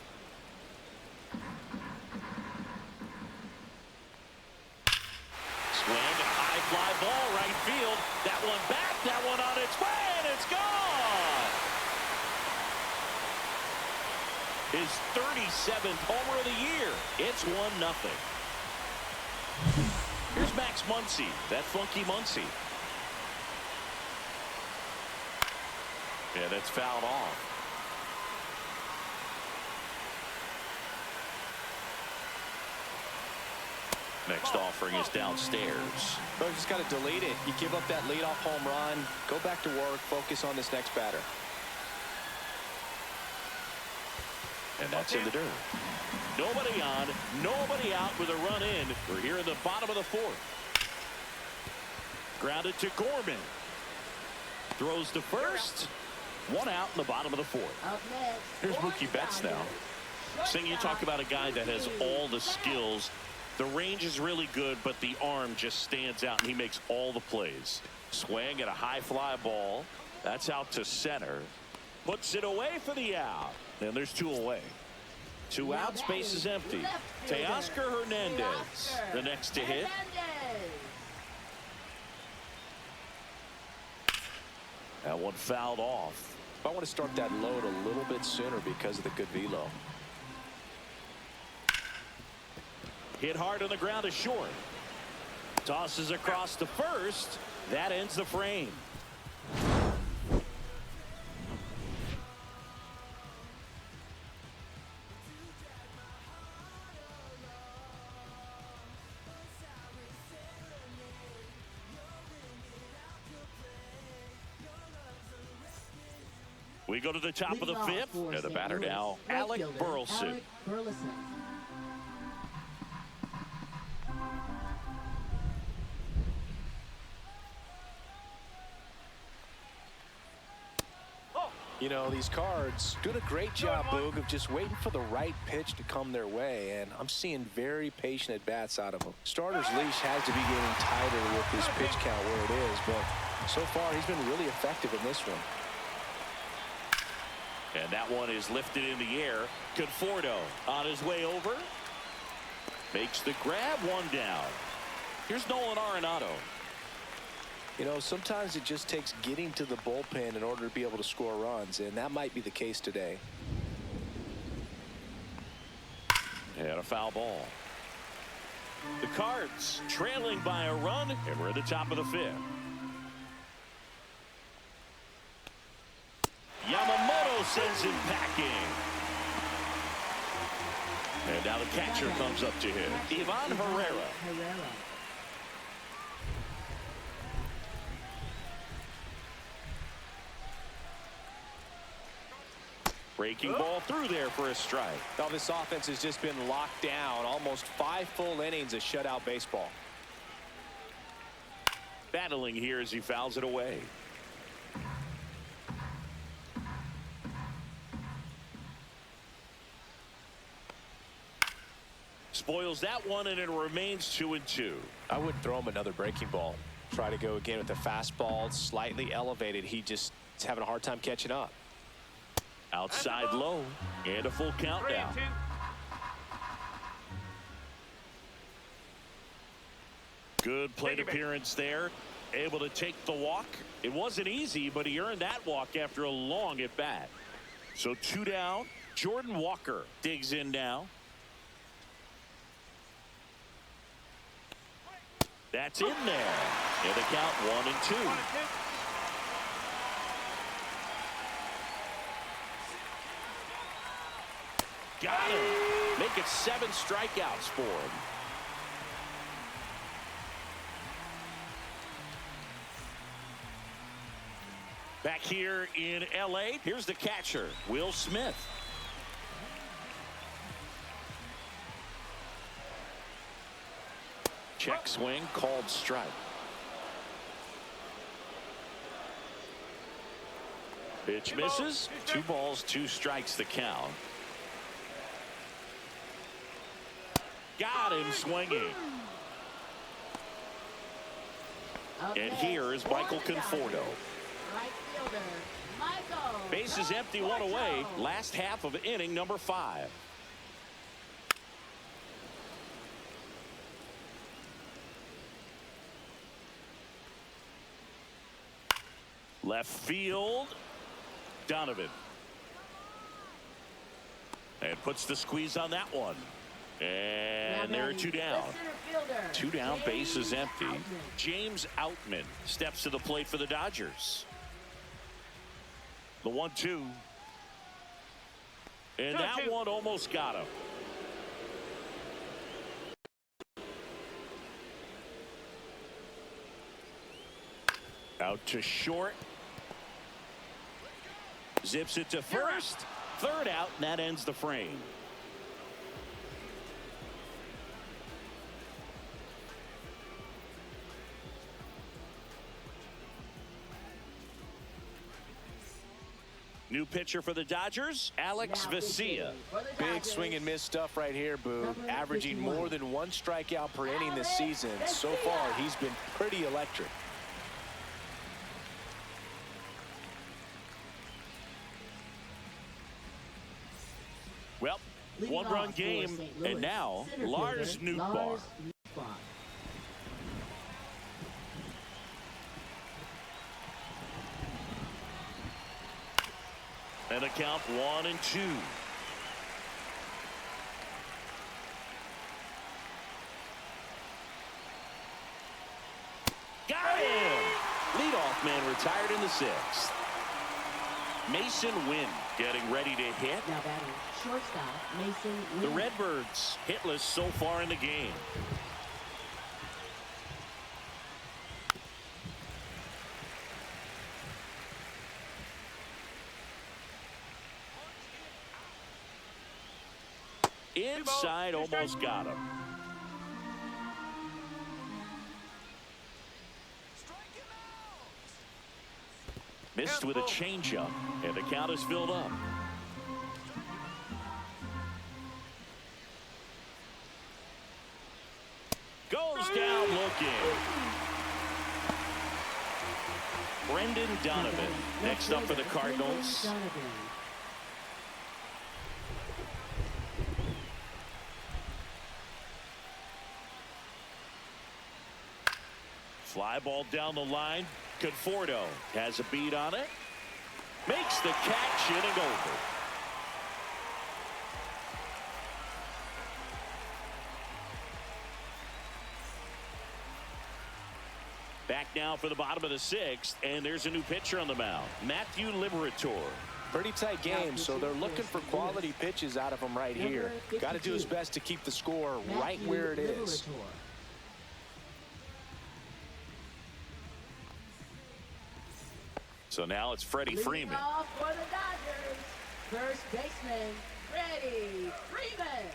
Swing and a high fly ball right field. That one back, that one on its way, and it's gone. His 37th homer of the year. It's 1-0. Here's Max Muncy, that funky Muncy. Yeah, that's fouled off. Next offering is downstairs. Bro, you just got to delete it. You give up that leadoff home run. Go back to work. Focus on this next batter. And that's in the dirt. Nobody on, nobody out with a run in. We're here in the bottom of the 4th. Grounded to Gorman. Throws to first. 1 out in the bottom of the 4th. Here's Mookie Betts now. Sing, you talk about a guy that has all the skills. The range is really good, but the arm just stands out, and he makes all the plays. Swing at a high fly ball. That's out to center. Puts it away for the out. And there's 2 away. 2 out, space is empty. Teoscar Hernandez, the next to hit. That one fouled off. I want to start that load a little bit sooner because of the good velo. Hit hard on the ground is short. Tosses across to first. That ends the frame. We go to the top of the 5th. And the batter now, Alec Burleson. You know, these Cards doing a great job, Boog, of just waiting for the right pitch to come their way, and I'm seeing very patient at-bats out of them. Starter's leash has to be getting tighter with his pitch count where it is, but so far he's been really effective in this one. And that one is lifted in the air. Conforto on his way over. Makes the grab, 1 down. Here's Nolan Arenado. You know, sometimes it just takes getting to the bullpen in order to be able to score runs, and that might be the case today. And a foul ball. The Cards trailing by a run, and we're at the top of the 5th. Yamamoto sends him packing. And now the catcher comes up to him. Ivan Herrera. Breaking ball through there for a strike. Now this offense has just been locked down. Almost 5 full innings of shutout baseball. Battling here as he fouls it away. Spoils that one, and it remains 2-2. I wouldn't throw him another breaking ball. Try to go again with the fastball slightly elevated. He just is having a hard time catching up. Outside low, and a full count now. 3-2. Good plate appearance there. Able to take the walk. It wasn't easy, but he earned that walk after a long at bat. So 2 down. Jordan Walker digs in now. That's in there. And the count 1-2. Got him. Make it 7 strikeouts for him. Back here in L.A., here's the catcher, Will Smith. Check swing, called strike. Pitch misses. 2 balls, 2 strikes the count. Got him swinging. And here is Michael Conforto. Right fielder, Michael. Bases empty, 1 away. Last half of inning number 5. Left field, Donovan. And puts the squeeze on that one. And there are 2 down. 2 down, base is empty. James Outman steps to the plate for the Dodgers. The 1-2. And that one almost got him. Out to short. Zips it to first. 3rd out, and that ends the frame. New pitcher for the Dodgers, Alex Vesia. Big swing and miss stuff right here, Boo. Averaging more than 1 strikeout per inning this season. So far, he's been pretty electric. Well, 1-run game, and now Lars Nootbaar. And a count 1-2. Got him! Leadoff man retired in the 6th. Mason Wynn getting ready to hit. Now batting shortstop, Mason Wynn. The Redbirds hitless so far in the game. Inside, almost got him. Missed with a changeup, and the count is filled up. Goes down looking. Brendan Donovan next up for the Cardinals. Fly ball down the line. Conforto has a beat on it. Makes the catch, inning over. Back now for the bottom of the 6th, and there's a new pitcher on the mound, Matthew Liberator. Pretty tight game, so they're looking for quality pitches out of him right here. Got to do his best to keep the score right where it is. So now it's Freddie Freeman. Off for the Dodgers. First baseman, Freddie Freeman.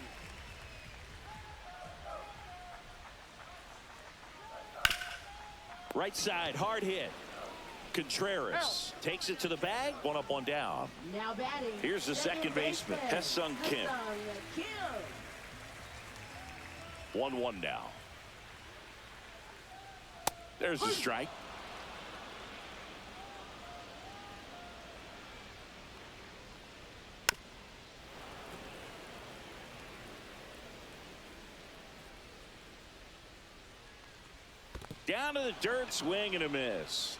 Right side, hard hit. Contreras takes it to the bag. 1 up, 1 down. Now batting. Here's the second baseman, Hesung Kim. 1-1 now. There's the strike. Down to the dirt, swing and a miss.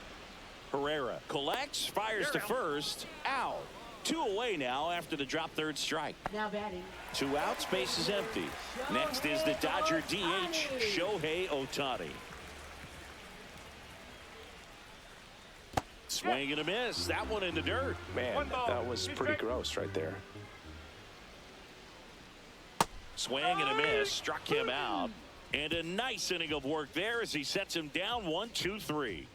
Herrera collects, fires to first, out. 2 away now after the drop third strike. Now batting. 2 outs, base is empty. Next is the Dodger DH, Shohei Ohtani. Swing and a miss. That one in the dirt. Man, that was pretty gross right there. Swing and a miss. Struck him out. And a nice inning of work there as he sets him down 1, 2, 3.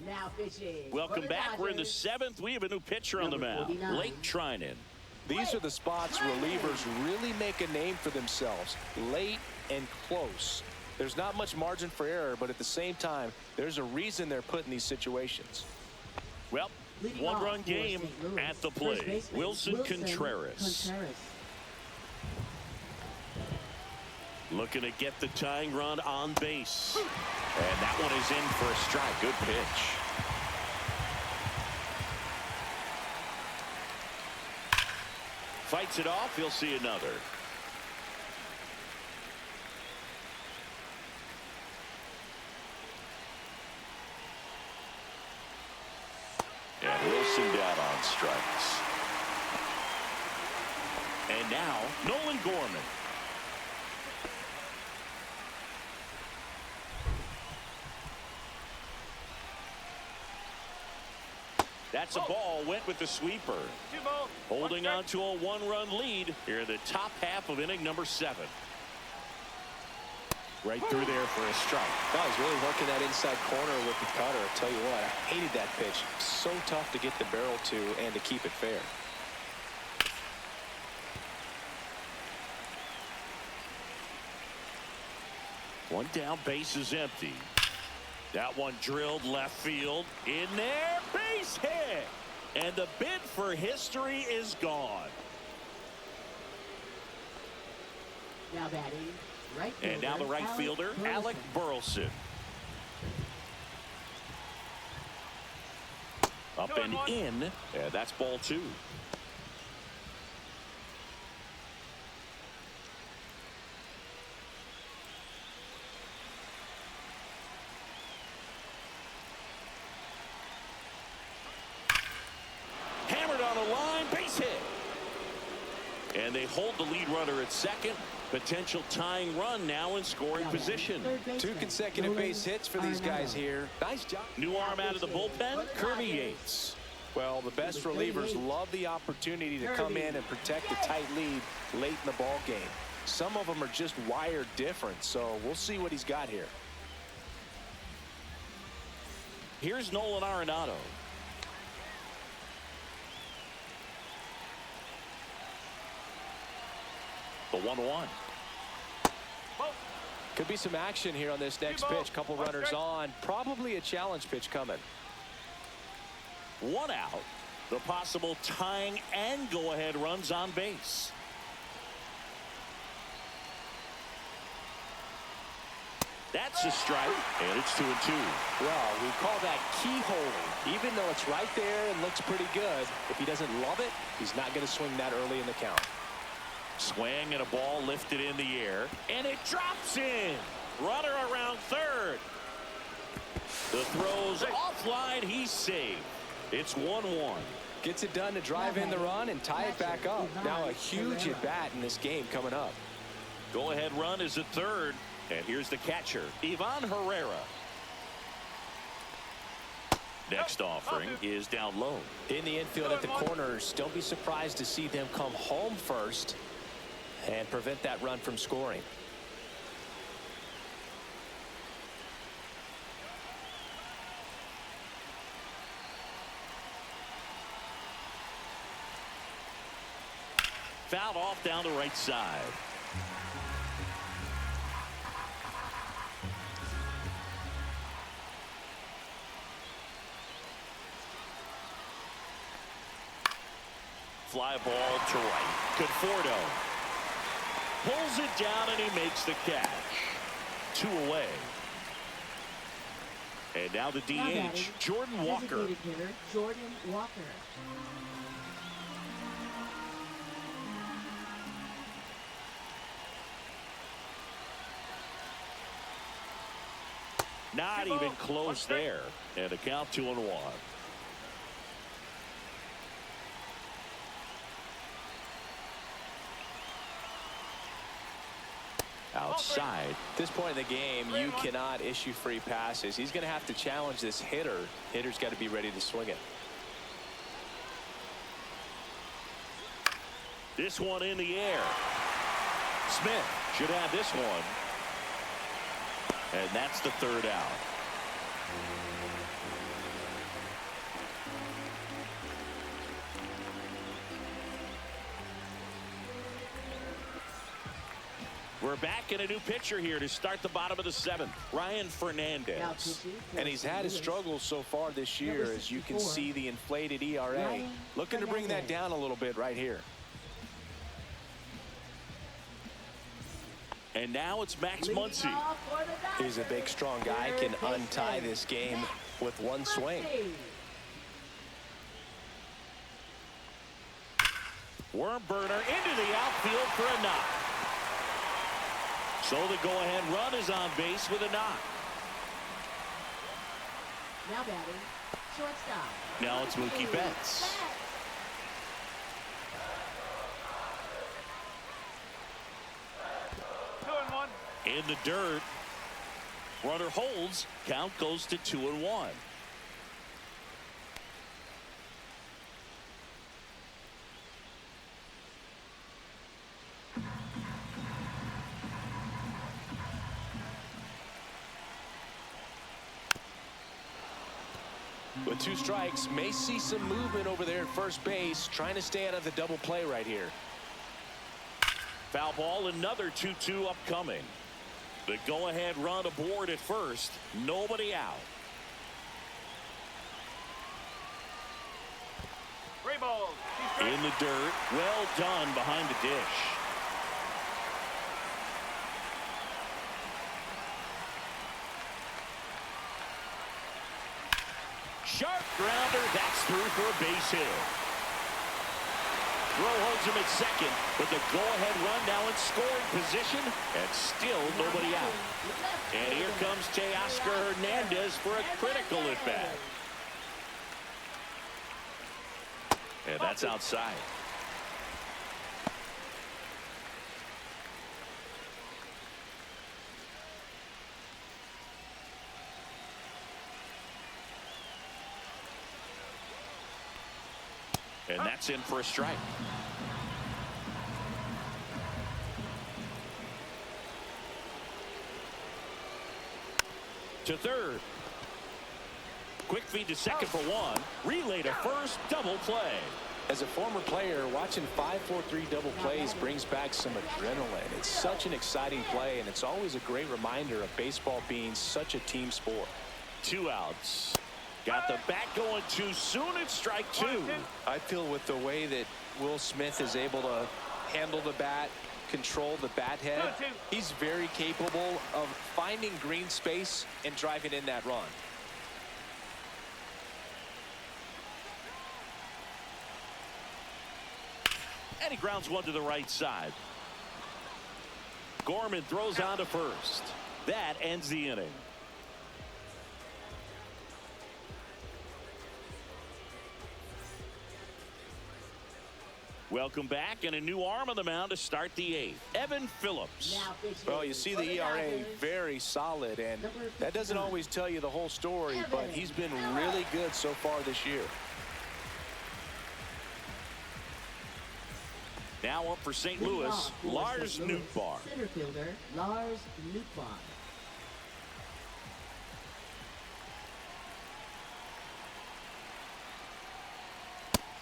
Now pitching. Welcome back. We're in the 7th. We have a new pitcher on the mound, Blake Trinan. These are the spots relievers really make a name for themselves. Late and close. There's not much margin for error, but at the same time, there's a reason they're put in these situations. Well, 1-run game at the plate. Wilson Contreras. Looking to get the tying run on base. And that one is in for a strike. Good pitch. Fights it off. He'll see another. And Wilson down on strikes. And now, Nolan Gorman. That's a ball, went with the sweeper. Holding on to a 1-run lead here in the top half of inning number 7. Right through there for a strike. That was really working that inside corner with the cutter. I'll tell you what, I hated that pitch. So tough to get the barrel to and to keep it fair. One down, base is empty. That one drilled left field. In there, base hit. And the bid for history is gone. Now batting. Right fielder, and now the right fielder, Alec Burleson. Up and in. And that's ball 2. Hammered on the line, base hit. And they hold the lead runner at second. Potential tying run now in scoring position. 2 consecutive base hits for these guys here. Nice job. New arm out of the bullpen, Kirby Yates. Well, the best relievers love the opportunity to come in and protect a tight lead late in the ball game. Some of them are just wired different, so we'll see what he's got here. Here's Nolan Arenado. The 1-1. Could be some action here on this next pitch. Couple runners on. Probably a challenge pitch coming. 1 out. The possible tying and go-ahead runs on base. That's a strike, and it's 2-2. Well, we call that keyholing. Even though it's right there and looks pretty good, if he doesn't love it, he's not going to swing that early in the count. Swing and a ball lifted in the air, and it drops in. Runner around third. The throw's offline. He's safe. It's 1-1. Gets it done to drive in the run and tie it back up. Now a huge at-bat in this game coming up. Go-ahead run is at third. And here's the catcher, Ivan Herrera. Next offering is down low. In the infield at the corners, don't be surprised to see them come home first and prevent that run from scoring. Fouled off down the right side. Fly ball to right. Conforto pulls it down and he makes the catch. 2 away. And now the DH, Jordan Walker. Jordan Walker. Not even close there. And a count 2-1. Outside. At this point in the game, you cannot issue free passes. He's going to have to challenge this hitter. Hitter's got to be ready to swing it. This one in the air. Smith should have this one. And that's the 3rd out. We're back in a new pitcher here to start the bottom of the 7th. Ryan Fernandez. And he's had his struggles so far this year, as you can see the inflated ERA. Looking to bring that down a little bit right here. And now it's Max Muncy. He's a big, strong guy, can untie this game with one swing. Worm burner into the outfield for a knock. So the go-ahead run is on base with a knock. Now batting, shortstop. Now it's Mookie Betts. In the dirt. Runner holds. Count goes to 2-1. With 2 strikes, may see some movement over there at first base, trying to stay out of the double play right here. Foul ball, another 2-2 upcoming. The go-ahead run aboard at first. Nobody out. 3 balls. In the dirt. Well done behind the dish. Sharp grounder. That's through for a base hit. Throw holds him at second, but the go-ahead run now in scoring position, and still nobody out. And here comes Teoscar Hernandez for a critical at-bat. And that's outside. And that's in for a strike. To third. Quick feed to second for 1. Relay to first. Double play. As a former player, watching 5-4-3 double plays brings back some adrenaline. It's such an exciting play, and it's always a great reminder of baseball being such a team sport. 2 outs. Got the bat going too soon. It's strike 2. I feel with the way that Will Smith is able to handle the bat, control the bat head, he's very capable of finding green space and driving in that run. And he grounds one to the right side. Gorman throws on to first. That ends the inning. Welcome back, and a new arm on the mound to start the 8th. Evan Phillips. Well, you see the ERA very solid, and that doesn't always tell you the whole story, but he's been really good so far this year. Now up for St. Louis, Lars Nootbaar. Center fielder, Lars Nootbaar.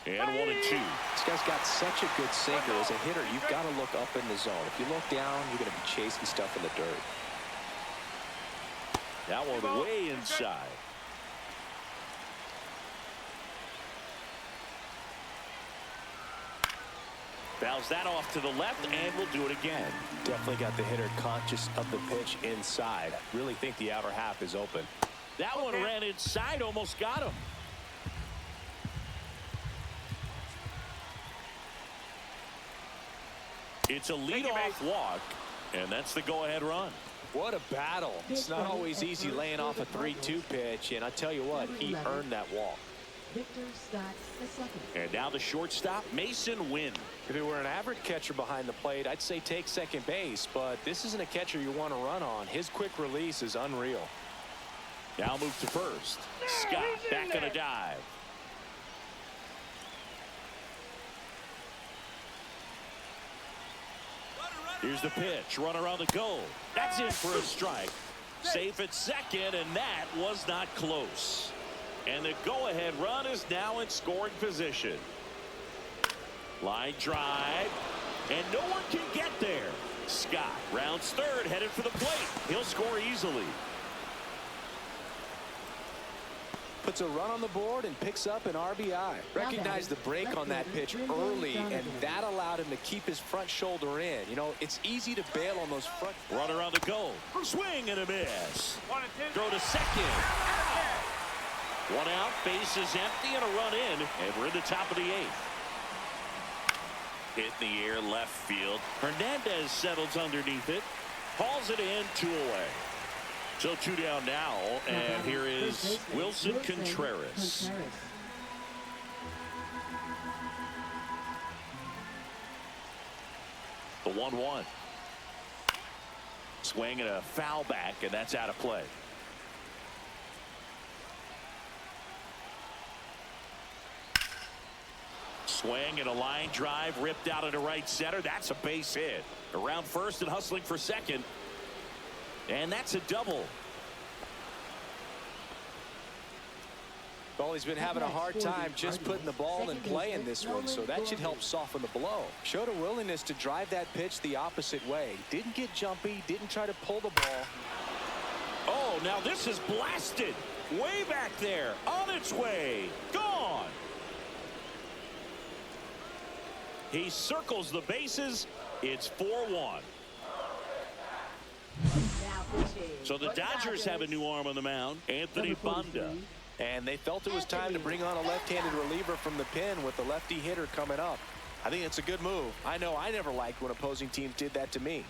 And 1-2. This guy's got such a good sinker. As a hitter, you've got to look up in the zone. If you look down, you're going to be chasing stuff in the dirt. That one way inside. Fouls that off to the left, and we'll do it again. Definitely got the hitter conscious of the pitch inside. Really think the outer half is open. That one ran inside, almost got him. It's a leadoff walk, and that's the go-ahead run. What a battle. It's not always easy laying off a 3-2 pitch, and I tell you what, he earned that walk. Victor Scott II. And now the shortstop, Mason Wynn. If it were an average catcher behind the plate, I'd say take second base, but this isn't a catcher you want to run on. His quick release is unreal. Now move to first. Scott back on a dive. Here's the pitch. Runner on the go. That's in for a strike. Safe at second, and that was not close. And the go-ahead run is now in scoring position. Line drive, and no one can get there. Scott rounds third, headed for the plate. He'll score easily. Puts a run on the board and picks up an RBI. Recognized the break on that pitch early, and that allowed him to keep his front shoulder in. You know, it's easy to bail on those front. Runner on the go. Swing and a miss. Throw to second. Out. One out, base is empty, and a run in, and we're in the top of the 8th. Hit in the air, left field. Hernandez settles underneath it. Hauls it in, 2 away. So 2 down now, and here is Wilson Contreras. The 1-1. Swing and a foul back, and that's out of play. Swing and a line drive ripped out into right center. That's a base hit. Around first and hustling for second. And that's a double. Well, he's been having a hard time just putting the ball in play in this one, so that should help soften the blow. Showed a willingness to drive that pitch the opposite way. Didn't get jumpy, didn't try to pull the ball. Oh, now this is blasted. Way back there. On its way. Gone. He circles the bases. It's 4-1. So the Dodgers have a new arm on the mound, Anthony Banda. And they felt it was time to bring on a left-handed reliever from the pen with the lefty hitter coming up. I think it's a good move. I know I never liked when opposing teams did that to me.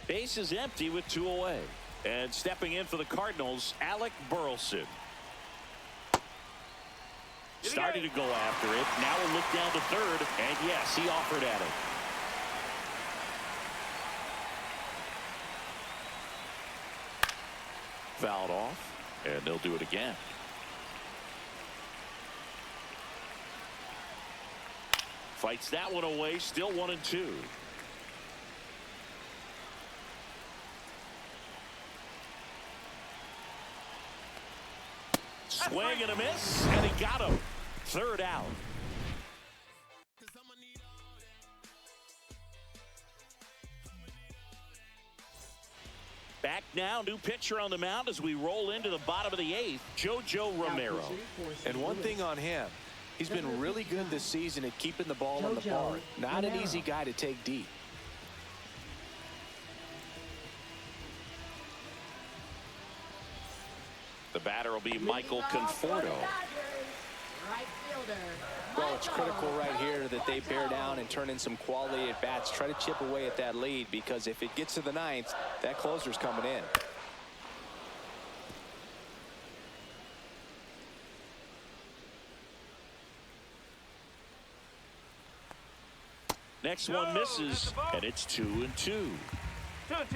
Base is empty with 2 away. And stepping in for the Cardinals, Alec Burleson. Started to go after it. Now we'll look down to third. And yes, he offered at it. Fouled off. And they'll do it again. Fights that one away. Still 1-2. Swing and a miss, and he got him. Third out. Back now, new pitcher on the mound as we roll into the bottom of the 8th, JoJo Romero. And one thing on him, he's been really good this season at keeping the ball on the park. Not an easy guy to take deep. The batter will be Michael Conforto. Well, it's critical right here that they bear down and turn in some quality at bats. Try to chip away at that lead, because if it gets to the 9th, that closer's coming in. Next one misses, and it's 2-2. 2-2.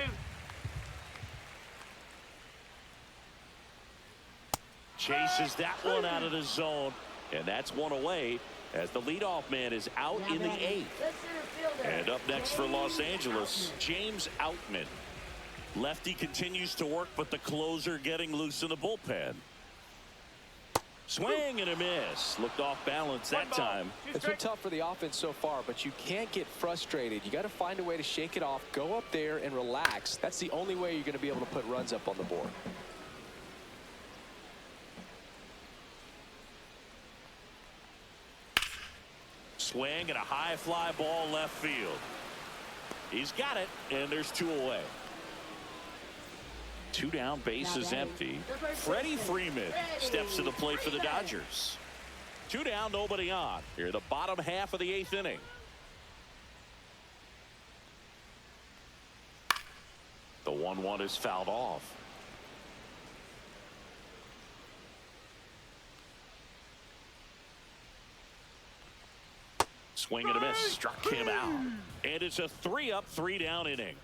Chases that one out of the zone, and that's one away as the leadoff man is out in the 8th. And up next for Los Angeles, James Outman. Lefty continues to work, but the closer getting loose in the bullpen. Swing and a miss. Looked off balance that time. It's been tough for the offense so far, but you can't get frustrated. You got to find a way to shake it off, go up there and relax. That's the only way you're going to be able to put runs up on the board. Swing and a high fly ball left field. He's got it, and there's 2 away. 2 down, bases empty. Freddie Freeman steps to the plate for the Dodgers. 2 down, nobody on. Here, the bottom half of the 8th inning. The 1-1 is fouled off. Swing and a miss. Struck him out. And it's a 3-up, 3-down inning.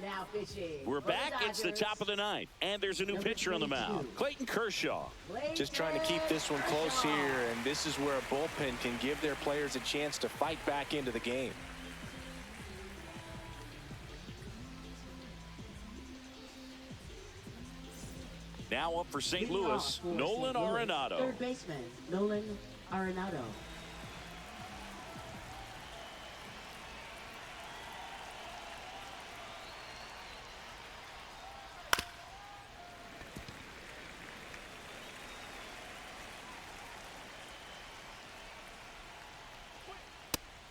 Now pitching. We're back. It's the top of the 9th, and there's a new pitcher on the mound. Clayton Kershaw. Just trying to keep this one close here, and this is where a bullpen can give their players a chance to fight back into the game. Now up for St. Louis, Nolan Arenado. Third baseman, Nolan Arenado.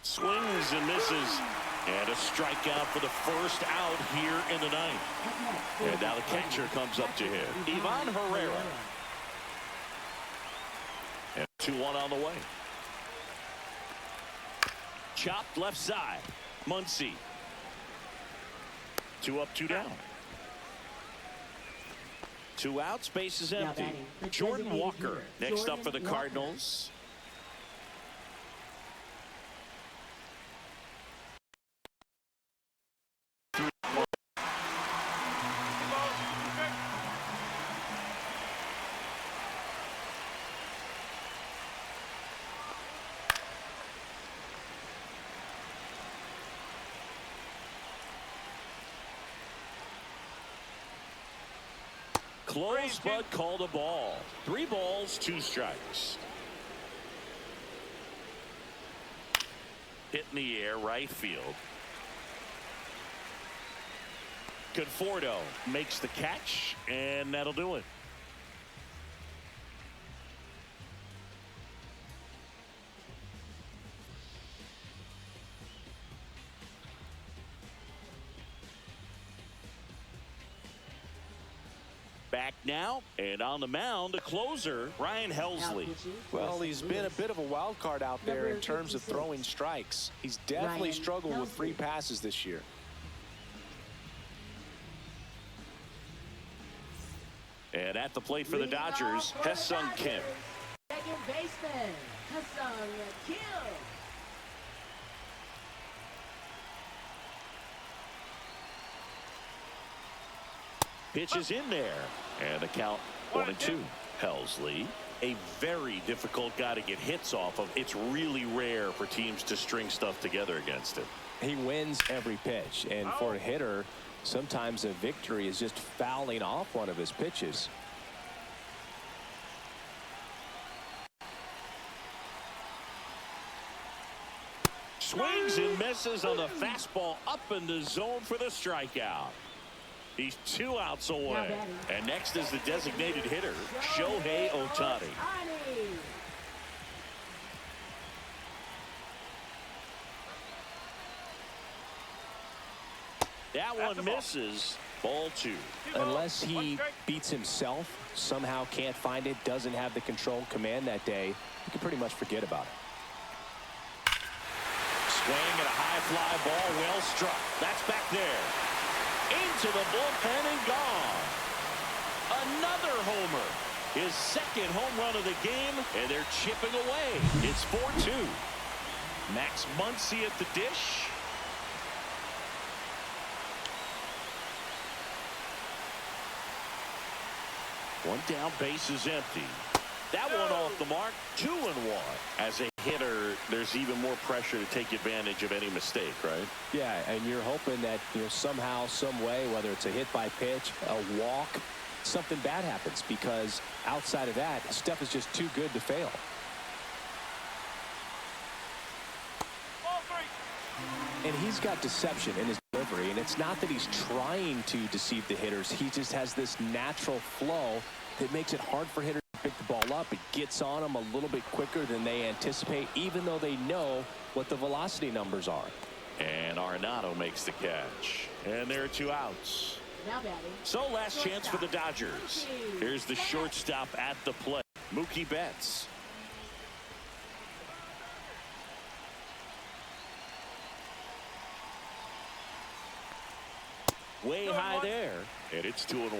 Swings and misses. And a strikeout for the first out here in the 9th. And now the catcher comes up to him, Ivan Herrera. And 2-1 on the way. Chopped left side. Muncy. 2 up, 2 down. 2 outs, base is empty. Jordan Walker next up for the Cardinals. Close, but called a ball. 3 balls, 2 strikes. Hit in the air, right field. Conforto makes the catch, and that'll do it. Back now, and on the mound, the closer, Ryan Helsley. Well, he's been a bit of a wild card out there in terms of throwing strikes. He's definitely struggled with free passes this year. And at the plate for the Dodgers, Ha-Seong Kim. Second baseman, Ha-Seong Kim. Pitch is in there, and the count 1-2. Helsley, a very difficult guy to get hits off of. It's really rare for teams to string stuff together against him. He wins every pitch, and for a hitter, sometimes a victory is just fouling off one of his pitches. Swings and misses on the fastball up in the zone for the strikeout. He's 2 outs away. And next is the designated hitter, Shohei Ohtani. That one misses. Ball 2. Unless he beats himself, somehow can't find it, doesn't have the control command that day, you can pretty much forget about it. Swing and a high fly ball, well struck. That's back there. Into the bullpen and gone. Another homer. His second home run of the game, and they're chipping away. It's 4-2. Max Muncy at the dish. One down, base is empty. That one off the mark, 2-1. As a hitter, there's even more pressure to take advantage of any mistake, right? Yeah, and you're hoping that, somehow, some way, whether it's a hit by pitch, a walk, something bad happens, because outside of that, stuff is just too good to fail. And he's got deception in his delivery, and it's not that he's trying to deceive the hitters. He just has this natural flow that makes it hard for hitters to pick the ball up. It gets on them a little bit quicker than they anticipate, even though they know what the velocity numbers are. And Arenado makes the catch. And there are 2 outs. Now batting. So last chance for the Dodgers. Here's the shortstop at the plate, Mookie Betts. Way high there, and it's 2-1.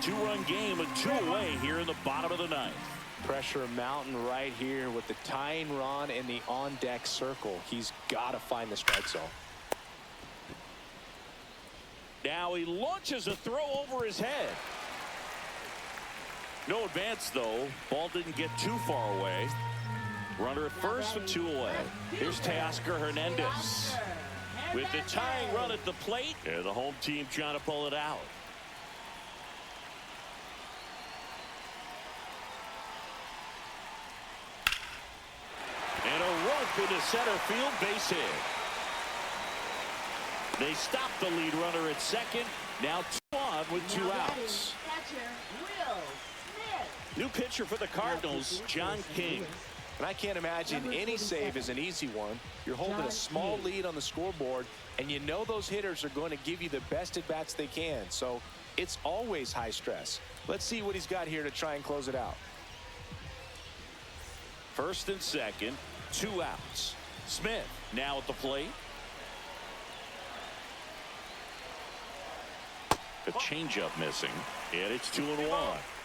Two-run game, a 2 away here in the bottom of the 9th. Pressure mountain right here with the tying run in the on-deck circle. He's got to find the strike zone. Now he launches a throw over his head. No advance, though. Ball didn't get too far away. Runner at first with 2 away. Here's Teoscar Hernandez with the tying run at the plate, and the home team trying to pull it out. And a rope into center field, base hit. They stop the lead runner at second. Now 2 on with 2 outs. New pitcher for the Cardinals, John King. And I can't imagine any save is an easy one. You're holding a small lead on the scoreboard, and you know those hitters are going to give you the best at-bats they can. So it's always high stress. Let's see what he's got here to try and close it out. First and second, 2 outs. Smith now at the plate. A changeup missing, and it's 2-1.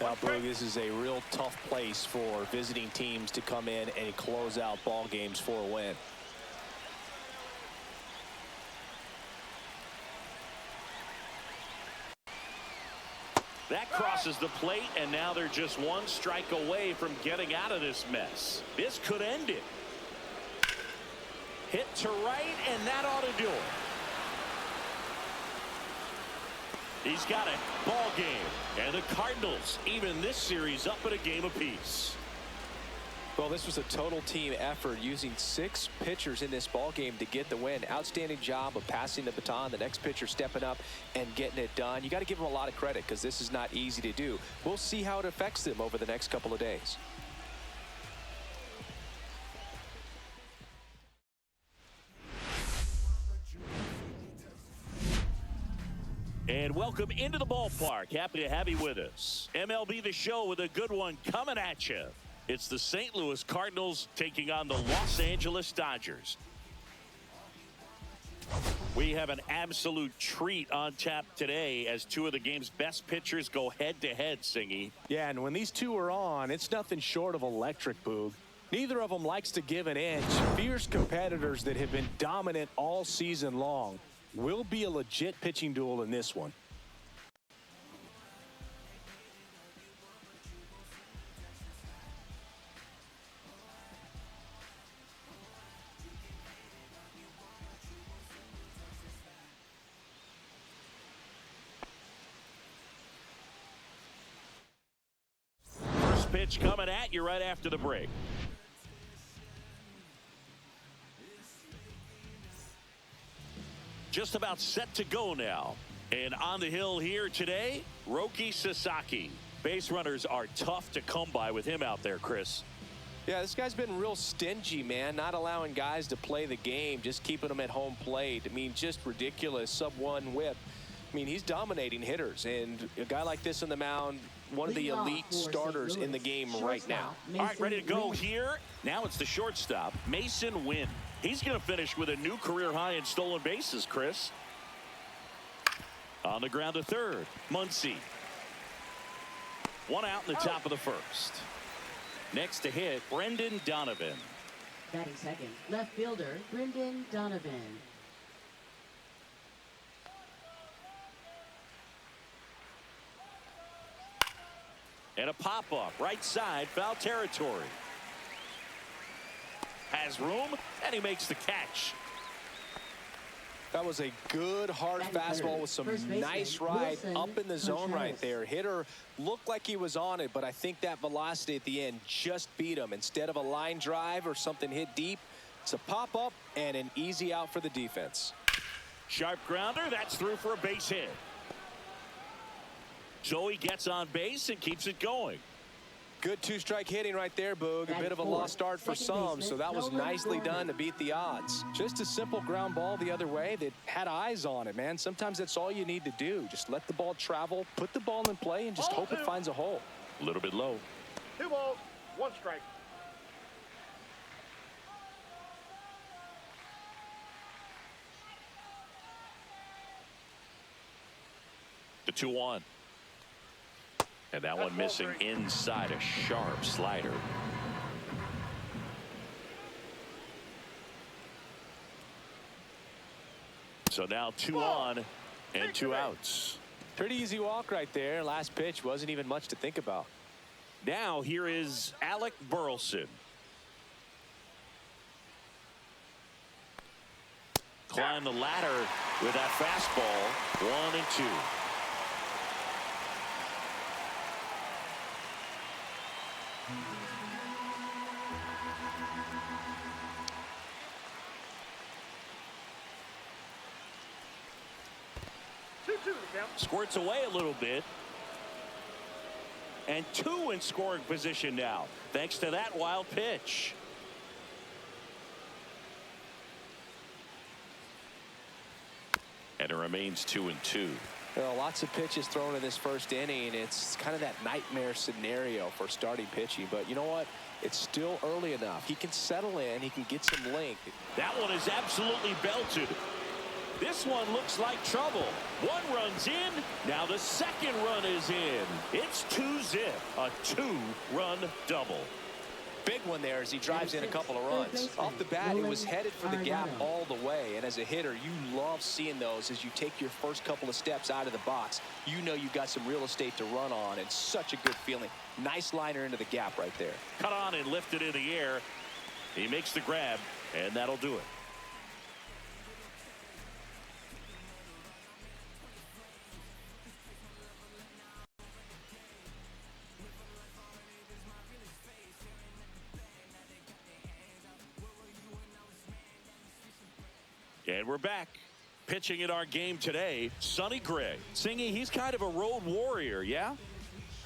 Now, Boog, this is a real tough place for visiting teams to come in and close out ball games for a win. That crosses the plate, and now they're just 1 strike away from getting out of this mess. This could end it. Hit to right, and that ought to do it. He's got it. Ball game. And the Cardinals even this series up at a game apiece. Well, this was a total team effort, using 6 pitchers in this ball game to get the win. Outstanding job of passing the baton, the next pitcher stepping up and getting it done. You got to give them a lot of credit, because this is not easy to do. We'll see how it affects them over the next couple of days. And welcome into the ballpark. Happy to have you with us. MLB The Show with a good one coming at you. It's the St. Louis Cardinals taking on the Los Angeles Dodgers. We have an absolute treat on tap today as 2 of the game's best pitchers go head-to-head, Singy. Yeah, and when these 2 are on, it's nothing short of electric, Boog. Neither of them likes to give an inch. Fierce competitors that have been dominant all season long. Will be a legit pitching duel in this one. First pitch coming at you right after the break. Just about set to go now. And on the hill here today, Roki Sasaki. Base runners are tough to come by with him out there, Chris. Yeah, this guy's been real stingy, man. Not allowing guys to play the game, just keeping them at home plate. I mean, just ridiculous. Sub-1 whip. I mean, he's dominating hitters, and a guy like this on the mound, one of the elite starters in the game right now. All right, ready to go here. Now it's the shortstop, Mason Wynn. He's going to finish with a new career high in stolen bases, Chris. On the ground to third, Muncy. One out in the top of the first. Next to hit, Brendan Donovan. Batting second, left fielder, Brendan Donovan. And a pop-up, right side, foul territory. Has room, and he makes the catch. That was a good, hard fastball with some nice ride up in the zone right there. Hitter looked like he was on it, but I think that velocity at the end just beat him. Instead of a line drive or something hit deep, it's a pop-up and an easy out for the defense. Sharp grounder, that's through for a base hit. So he gets on base and keeps it going. Good two-strike hitting right there, Boog. A bit of a lost start for some, so that was nicely done to beat the odds. Just a simple ground ball the other way that had eyes on it, man. Sometimes that's all you need to do. Just let the ball travel, put the ball in play, and just hope it finds a hole. A little bit low. 2 balls, 1 strike. The 2-1. And that one missing inside, a sharp slider. So now 2 on and 2 outs. Pretty easy walk right there. Last pitch wasn't even much to think about. Now here is Alec Burleson. Climb the ladder with that fastball. 1 and 2. Squirts away a little bit. And 2 in scoring position now, thanks to that wild pitch. And it remains 2 and 2. Well, lots of pitches thrown in this first inning. It's kind of that nightmare scenario for starting pitching. But you know what? It's still early enough. He can settle in. He can get some length. That one is absolutely belted. This one looks like trouble. 1 run's in. Now the second run is in. It's 2-zip. A 2-run double. Big one there as he drives in a couple of runs. Off the bat, he was headed for the gap all the way. And as a hitter, you love seeing those as you take your first couple of steps out of the box. You know you've got some real estate to run on, and such a good feeling. Nice liner into the gap right there. Cut on and lifted in the air. He makes the grab, and that'll do it. And we're back. Pitching in our game today, Sonny Gray. Singy, he's kind of a road warrior, yeah?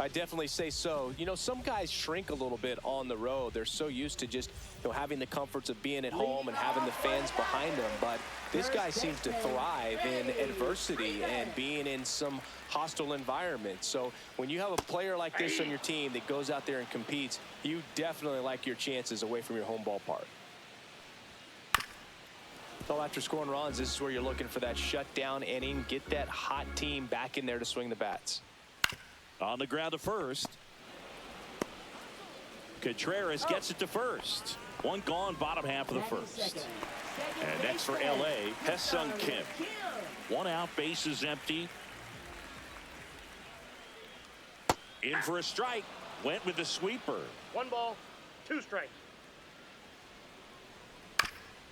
I definitely say so. You know, some guys shrink a little bit on the road. They're so used to just, having the comforts of being at home and having the fans behind them. But this guy seems to thrive in adversity and being in some hostile environment. So when you have a player like this on your team that goes out there and competes, you definitely like your chances away from your home ballpark. So after scoring runs, this is where you're looking for that shutdown inning. Get that hot team back in there to swing the bats. On the ground to first. Contreras gets it to first. 1 gone, bottom half of the first. And next for LA, Ha-Seong Kim. 1 out, bases empty. In for a strike. Went with the sweeper. 1 ball, 2 strikes.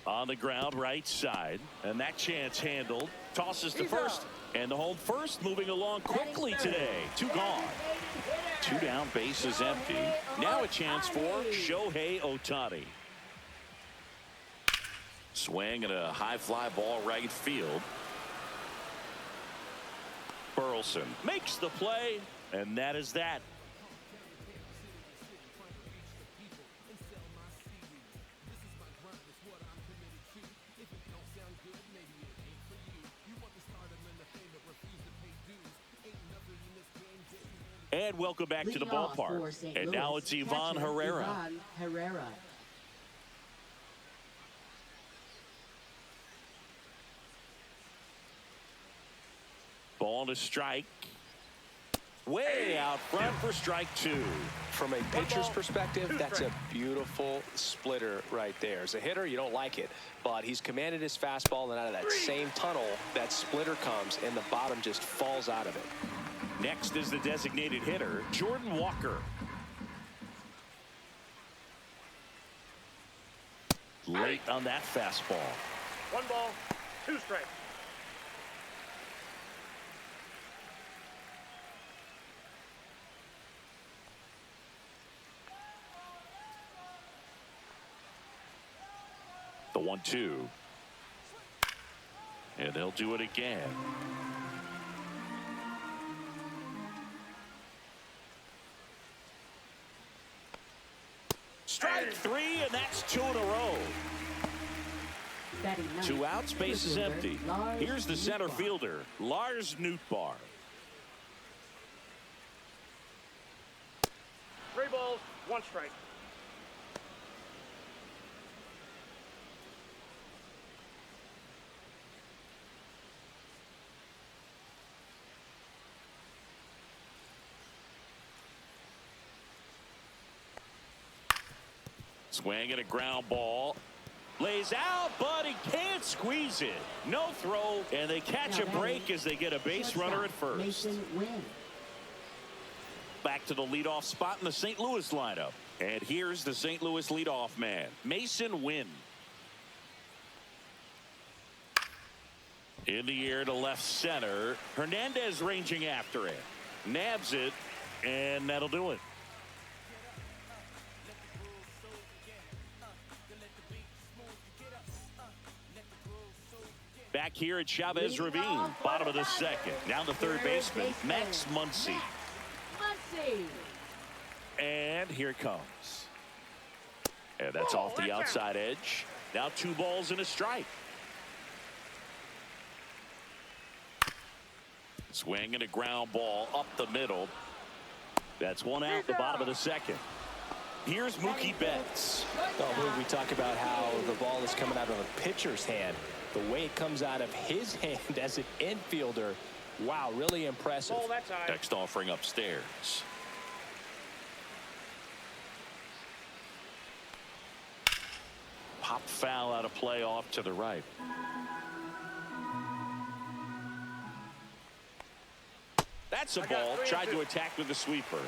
On the ground, right side. And that chance handled. Tosses to first. And the home first moving along quickly today. 2 gone. 2 down, bases empty. Now a chance for Shohei Ohtani. Swing and a high fly ball right field. Burleson makes the play. And that is that. And welcome back to the Leading off for ballpark. St. And Louis, now it's Ivan catcher, Herrera. Ivan Herrera. Ball to strike. Way out front for strike 2. From a pitcher's perspective, that's a beautiful splitter right there. As a hitter, you don't like it, but he's commanded his fastball, and out of that same tunnel, that splitter comes, and the bottom just falls out of it. Next is the designated hitter, Jordan Walker. Late on that fastball. 1 ball, 2 strikes. The 1-2. And they'll do it again. Strike 3, and that's 2 in a row. Batting ninth, 2 outs, base is fielder, empty. Lars Here's the center Nootbaar. fielder, Lars Nootbaar. 3 balls, 1 strike. Swing and a ground ball. Lays out, but he can't squeeze it. No throw, and they catch a break as they get a base runner at first. Mason Wynn. Back to the leadoff spot in the St. Louis lineup. And here's the St. Louis leadoff man, Mason Wynn. In the air to left center. Hernandez ranging after it. Nabs it, and that'll do it. Back here at Chavez Ravine, bottom of the second. Down to third baseman, Max Muncy. Muncy. And here it comes. And that's off the outside edge. Now 2 balls and a strike. Swing and a ground ball up the middle. That's 1 out, the bottom of the second. Here's Mookie Betts. Oh, we talk about how the ball is coming out of a pitcher's hand. The way it comes out of his hand as an infielder, wow, really impressive. Ball that time. Next offering upstairs. Pop foul out of play off to the right. That's a ball. Tried to attack with the sweeper.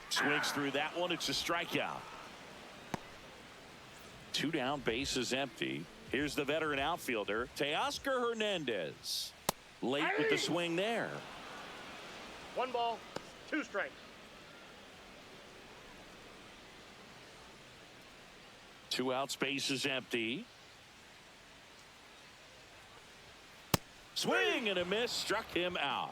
Swings through that one. It's a strikeout. 2 down, base is empty. Here's the veteran outfielder, Teoscar Hernandez. Late with the swing there. 1 ball, 2 strikes. 2 outs, base is empty. Swing and a miss, struck him out.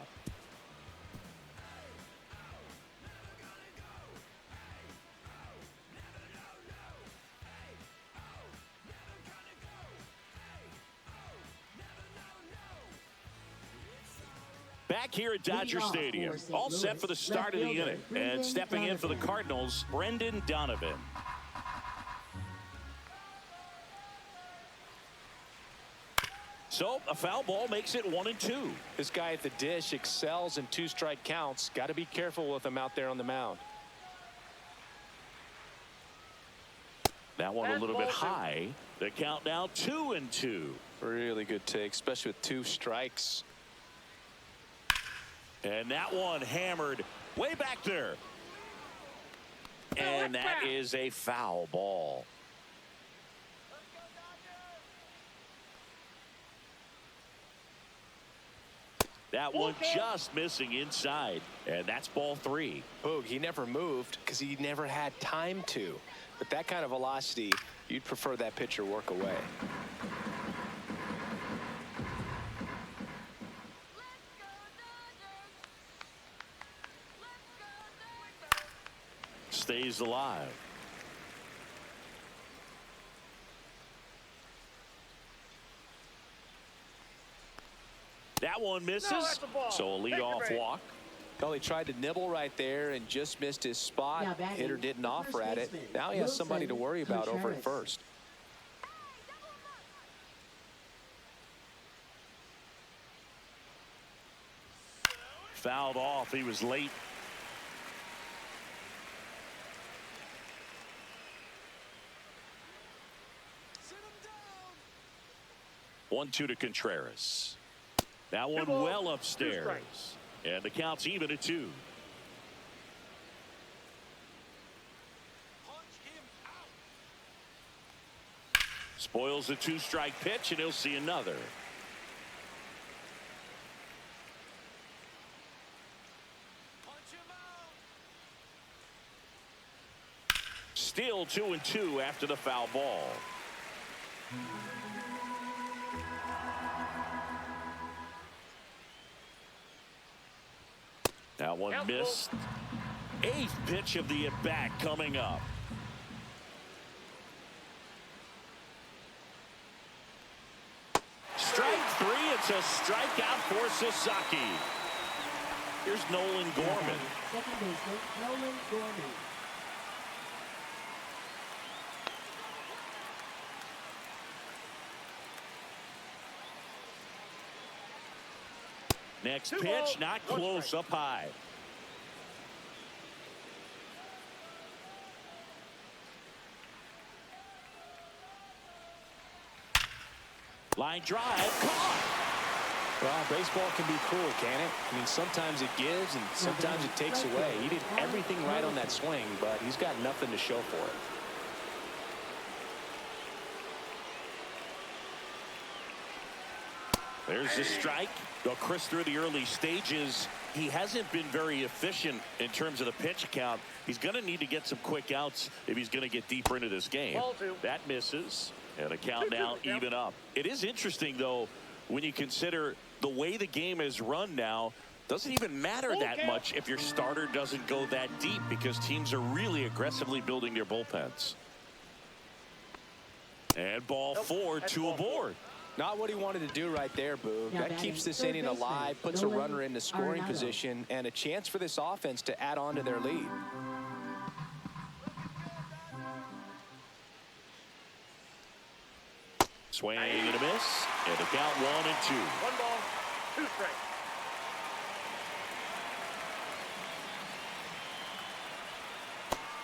Back here at Dodger Stadium, all set for the start of the inning. And stepping in for the Cardinals, Brendan Donovan. So a foul ball makes it 1-2. This guy at the dish excels in 2-strike counts. Got to be careful with him out there on the mound. That one a little bit high. The count now 2-2. Really good take, especially with 2 strikes. And that one hammered way back there. And that is a foul ball. That one just missing inside. And that's ball 3. Boog, he never moved because he never had time to. With that kind of velocity, you'd prefer that pitcher work away. Stays alive. That one misses. No, that's a ball. So a Take the leadoff break. walk. Well, he tried to nibble right there and just missed his spot. Now batting, Hitter didn't the offer first at it. baseman, Now he has somebody to Wilson worry about over at Contreras. first. Fouled off. He was late. One, two to Contreras. That one balls, well 2 upstairs. strikes. And the count's even at 2. Spoils the 2-strike pitch, and he'll see another. Still 2-2 after the foul ball. That one missed. 8th pitch of the at-bat coming up. Strike 3. It's a strikeout for Sasaki. Here's Nolan Gorman. Second baseman, Nolan Gorman. Next 2 pitch, balls, not 1 close, strike. up high. Line drive, caught. Well, baseball can be cruel, can it? I mean, sometimes it gives and sometimes it takes away. He did everything right on that swing, but he's got nothing to show for it. There's the strike. Well, Chris, through the early stages, he hasn't been very efficient in terms of the pitch count. He's going to need to get some quick outs if he's going to get deeper into this game. Ball 2. That misses. And a count 2-2 now the count. even up. It is interesting, though, when you consider the way the game is run now. Doesn't even matter Full that count. much if your starter doesn't go that deep, because teams are really aggressively building their bullpens. And ball Nope, 4, that's 2 ball 4. aboard. Not what he wanted to do right there, Boog. Now That batting, keeps this third inning baseman, alive, puts a Nolan runner into scoring Arenado. position, and a chance for this offense to add on to their lead. Swing and a miss. And the count 1-2. 1 ball, 2 strikes.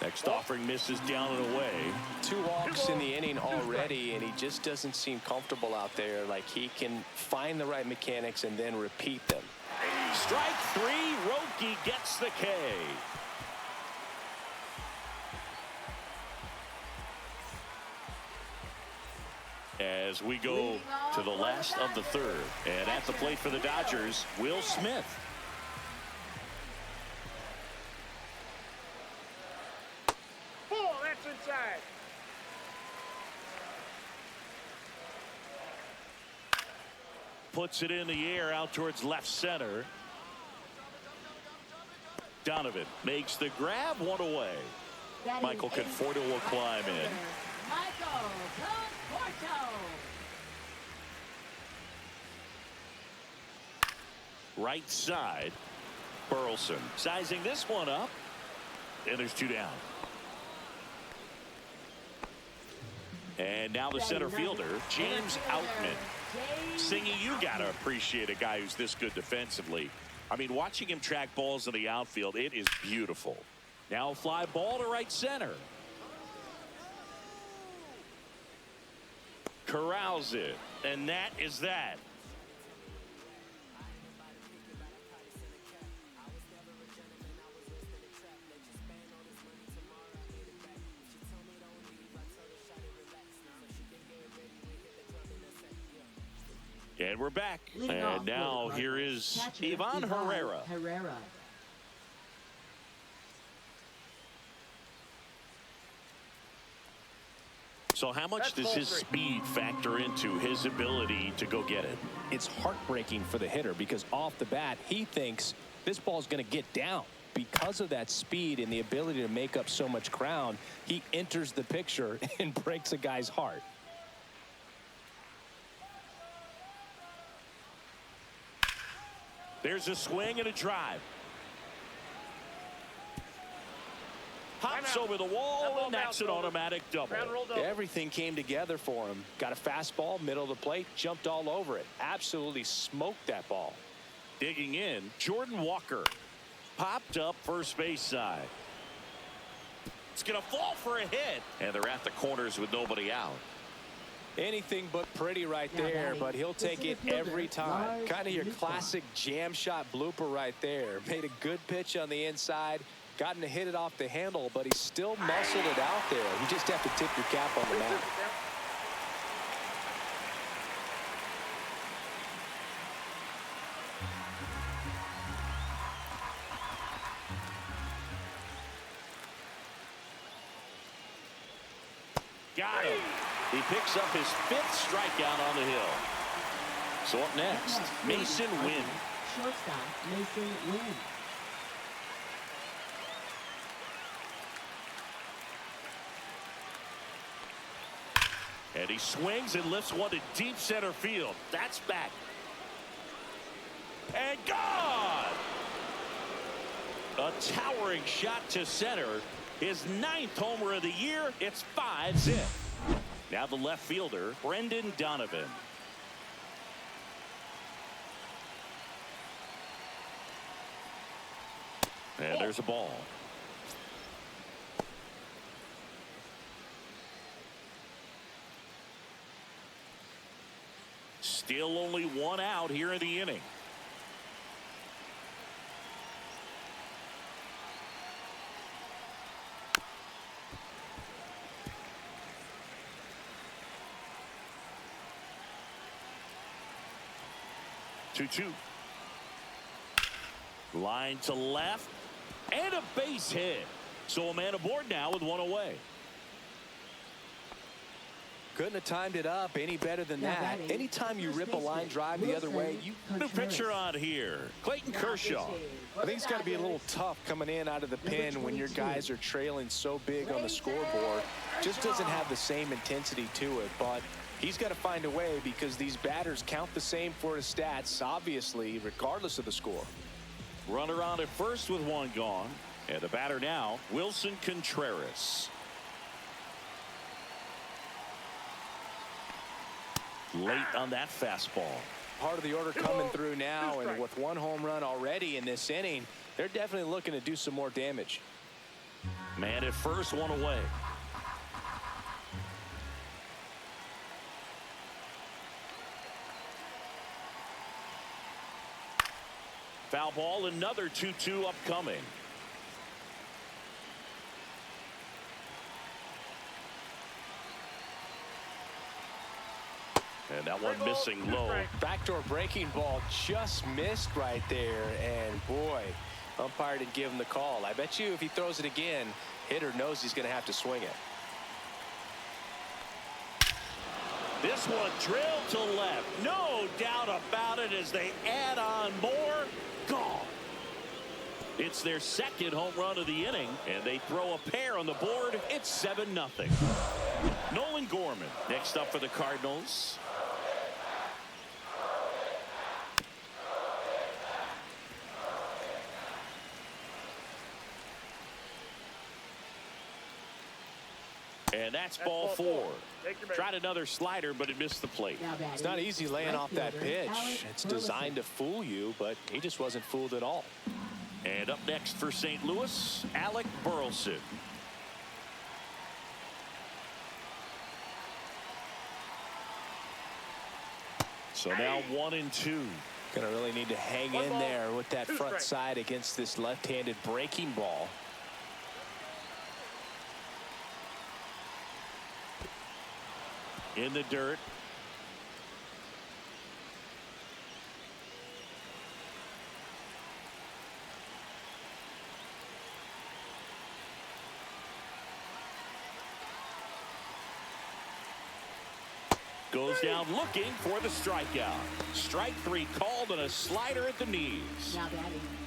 Next offering misses down and away. 2 walks in the inning already, and he just doesn't seem comfortable out there. Like he can find the right mechanics and then repeat them. Strike 3. Roki gets the K. As we go to the last of the 3rd. And at the plate for the Dodgers, Will Smith. Ball, that's inside. Puts it in the air out towards left center. Donovan makes the grab, 1 away. Batting Michael Conforto will climb in. Michael Conforto. Right side. Burleson sizing this one up. And there's 2 down. And now the center fielder, James Outman. Singy, you gotta appreciate a guy who's this good defensively. I mean, watching him track balls in the outfield, it is beautiful. Now a fly ball to right center. Corrals it, and that is that. And we're back. Leading And off now for the here Cardinals, is catcher, Ivan Herrera. So how much That's does ball his 3. speed factor into his ability to go get it? It's heartbreaking for the hitter because off the bat, he thinks this ball's going to get down. Because of that speed and the ability to make up so much ground, he enters the picture and breaks a guy's heart. There's a swing and a drive. Hops over the wall, and that's an automatic double. Everything came together for him. Got a fastball, middle of the plate, jumped all over it. Absolutely smoked that ball. Digging in, Jordan Walker. Popped up first base side. It's going to fall for a hit. And they're at the corners with nobody out. Anything but pretty right there, but he'll take it every time. Kind of your classic jam shot blooper right there. Made a good pitch on the inside. Gotten to hit it off the handle, but he still muscled it out there. You just have to tip your cap on the mound. Got him. He picks up his 5th strikeout on the hill. So up next, Mason Wynn. Shortstop, Mason Wynn. And he swings and lifts one to deep center field. That's back. And gone! A towering shot to center. His 9th homer of the year. It's 5-zip. Now the left fielder, Brendan Donovan. And there's a ball. Still only one out here in the inning. Two. Line to left. And a base hit. So a man aboard now with one away. Couldn't have timed it up any better than that. Anytime you rip a line drive the other way, you... New pitcher on here, Clayton Kershaw. I think it's got to be a little tough coming in out of the pen when your guys are trailing so big on the scoreboard. Just doesn't have the same intensity to it, but he's got to find a way because these batters count the same for his stats, obviously, regardless of the score. Runner on at first with one gone. And the batter now, Wilson Contreras. Late on that fastball. Part of the order coming through now, and with one home run already in this inning, they're definitely looking to do some more damage. Man at first, one away. Foul ball, another 2-2 upcoming. And that one missing low. Backdoor breaking ball just missed right there. And boy, umpire didn't give him the call. I bet you if he throws it again, hitter knows he's going to have to swing it. This one drilled to left. No doubt about it as they add on more. Gone. It's their 2nd home run of the inning, and they throw a pair on the board. It's 7-0. Nolan Gorman next up for the Cardinals. And that's ball 4. Tried another slider, but it missed the plate. It's not easy laying off that pitch. It's designed to fool you, but he just wasn't fooled at all. And up next for St. Louis, Alec Burleson. So now 1-2. Gonna really need to hang in there with that front side against this left-handed breaking ball. In the dirt. Goes down looking for the strikeout. Strike 3 called and a slider at the knees.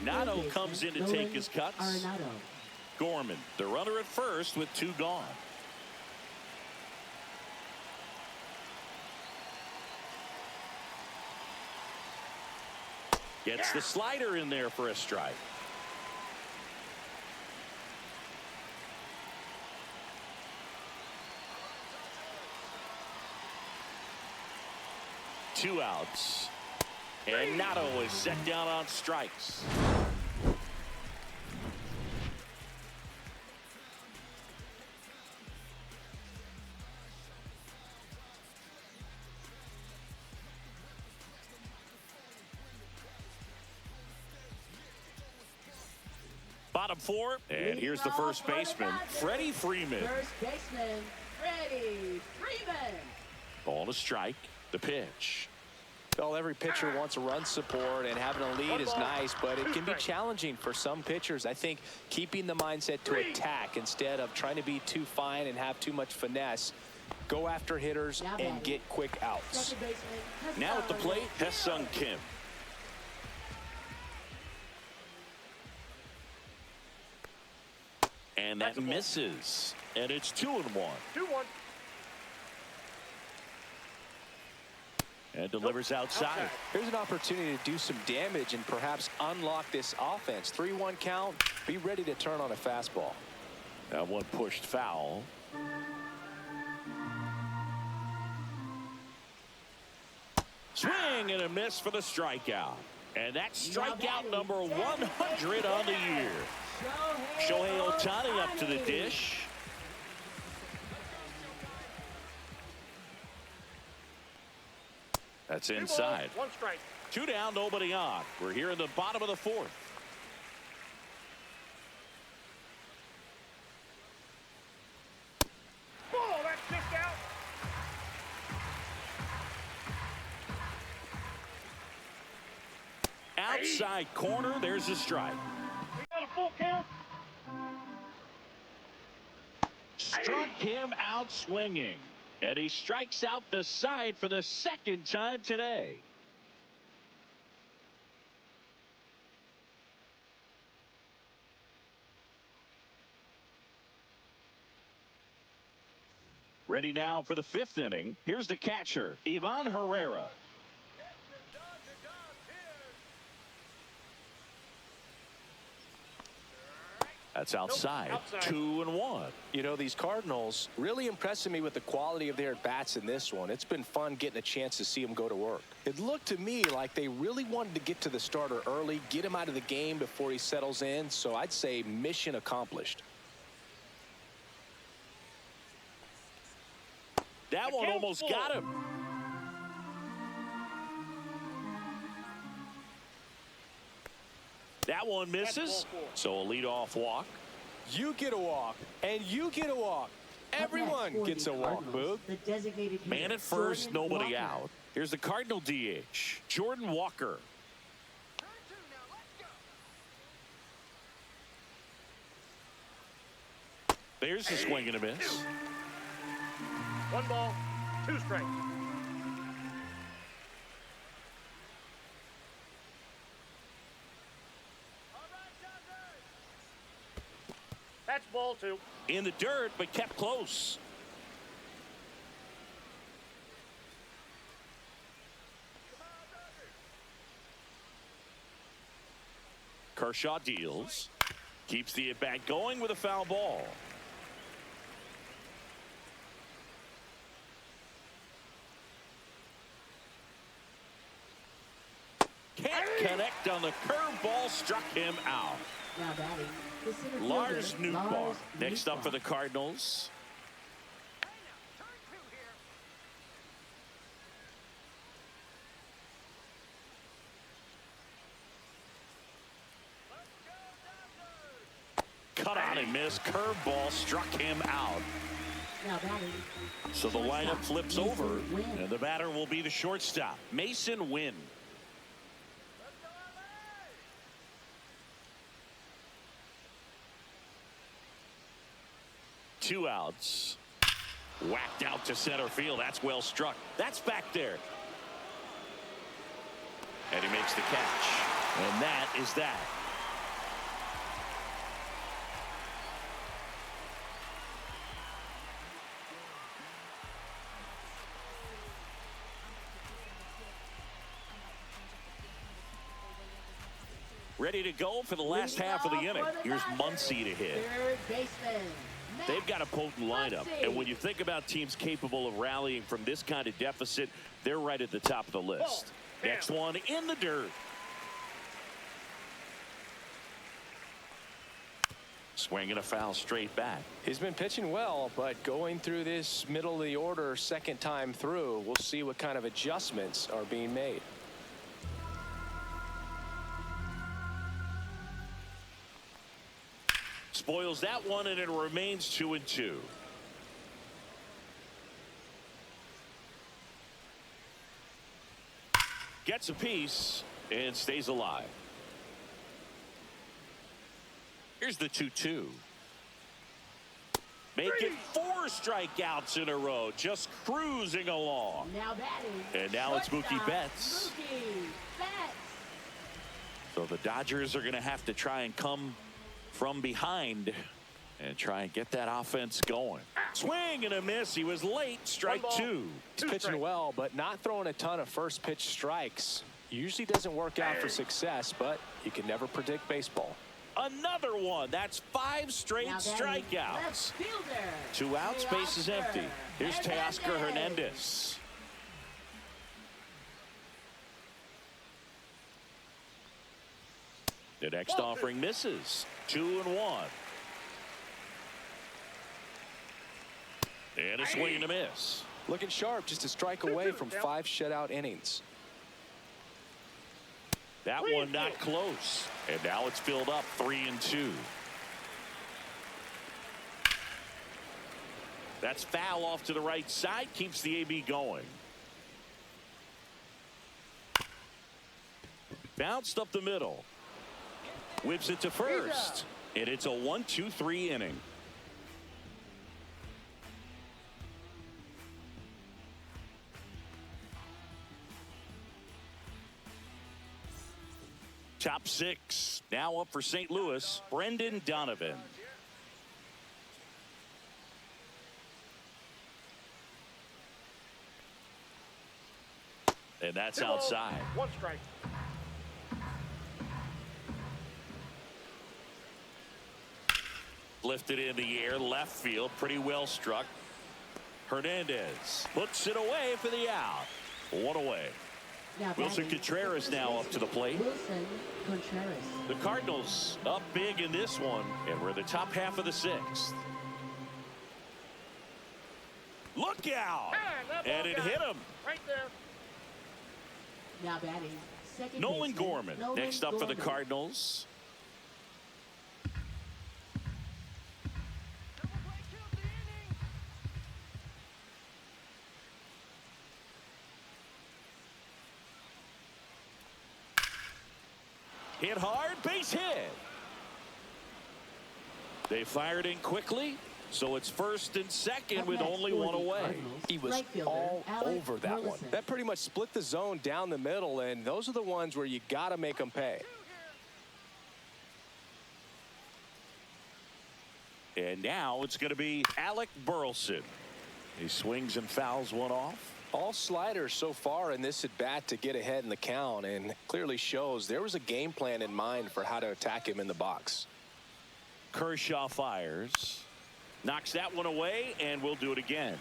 Nato comes in to take his cuts. Gorman, the runner at first with 2 gone. Gets the slider in there for a strike. Two outs. And Nato is set down on strikes. Bottom four, and here's the first baseman, Freddie Freeman. First baseman, Freddie Freeman. Ball to strike, the pitch. Well, every pitcher wants a run support, and having a lead is nice, but it can be challenging for some pitchers. I think keeping the mindset to attack instead of trying to be too fine and have too much finesse, go after hitters and get quick outs. Now at the plate, Hesung Kim. And that misses. And it's 2-1. 2-1. And delivers outside. Here's an opportunity to do some damage and perhaps unlock this offense. 3-1 count. Be ready to turn on a fastball. That one pushed foul. Swing and a miss for the strikeout. And that's strikeout number 100 on the year. Shohei Ohtani up to the dish. That's inside. 1 strike. 2 down, nobody on. We're here in the bottom of the fourth. Ball, that's just out. Outside corner, there's a strike. We got a full count. Struck him out swinging. And he strikes out the side for the second time today. Ready now for the 5th inning. Here's the catcher, Ivan Herrera. That's outside. Outside. 2-1. You know, these Cardinals really impressing me with the quality of their at-bats in this one. It's been fun getting a chance to see them go to work. It looked to me like they really wanted to get to the starter early, get him out of the game before he settles in. So I'd say mission accomplished. That one almost got him. That one misses. So a leadoff walk. You get a walk, and you get a walk. Everyone gets a walk, Boog. Man at first, nobody out. Here's the Cardinal DH, Jordan Walker. There's the swing and a miss. 1 ball, 2 strikes. That's ball 2. In the dirt, but kept close. Kershaw deals. Keeps the at-bat going with a foul ball. Can't connect on the curveball, struck him out. Now batting, the center fielder, Lars Nootbaar Lars next up for the Nootbaar. Cardinals. Cut on and miss. Curveball struck him out. Now batting, So the lineup shortstop, flips Mason over, Wynn. and the batter will be the shortstop, Mason Wynn. Two outs. Whacked out to center field. That's well struck. That's back there. And he makes the catch. And that is that. Ready to go for the last half of the inning. Here's Muncy to hit. Third baseman. They've got a potent lineup, and when you think about teams capable of rallying from this kind of deficit, they're right at the top of the list. Next one in the dirt. Swinging a foul straight back. He's been pitching well, but going through this middle of the order second time through, we'll see what kind of adjustments are being made. Spoils that one, and it remains 2-2. Gets a piece and stays alive. Here's the 2-2. Making 4 strikeouts in a row, just cruising along. Now batting. And now it's Mookie shortstop, Betts. Mookie Betts. So the Dodgers are going to have to try and come from behind and try and get that offense going. Swing and a miss. He was late. Strike 2. He's pitching well, but not throwing a ton of first pitch strikes. Usually doesn't work out for success, but you can never predict baseball. Another one. That's 5 straight Now batting, strikeouts. left fielder. 2 outs, base is empty. Here's Teoscar Hernandez. Hernandez. The next offering misses. 2-1. And a swing and a miss. Looking sharp, just a strike away from 5 shutout innings. That one not close. And now it's filled up 3-2. That's foul off to the right side. Keeps the AB going. Bounced up the middle. Whips it to first. And it's a 1-2-3 inning. Top 6. Now up for St. Louis, Brendan Donovan. And that's outside. 1 strike. Lifted in the air, left field, pretty well struck. Hernandez puts it away for the out. 1 away. Now Wilson batting, Contreras now up to the plate. Wilson Contreras. The Cardinals up big in this one, and we're in the top half of the 6th. Look out! And it hit him. Right there. Now batting, second Nolan baseman, Gorman Nolan next up for the Gorman. Cardinals. Hit hard, base hit. They fired in quickly, so it's first and second Up with next only for 1 the away. Cardinals, He was right fielder, all Alec over that one. Burleson. That pretty much split the zone down the middle, and those are the ones where you got to make them pay. And now it's going to be Alec Burleson. He swings and fouls one off. All sliders so far in this at bat to get ahead in the count, and clearly shows there was a game plan in mind for how to attack him in the box. Kershaw fires. Knocks that one away, and we'll do it again.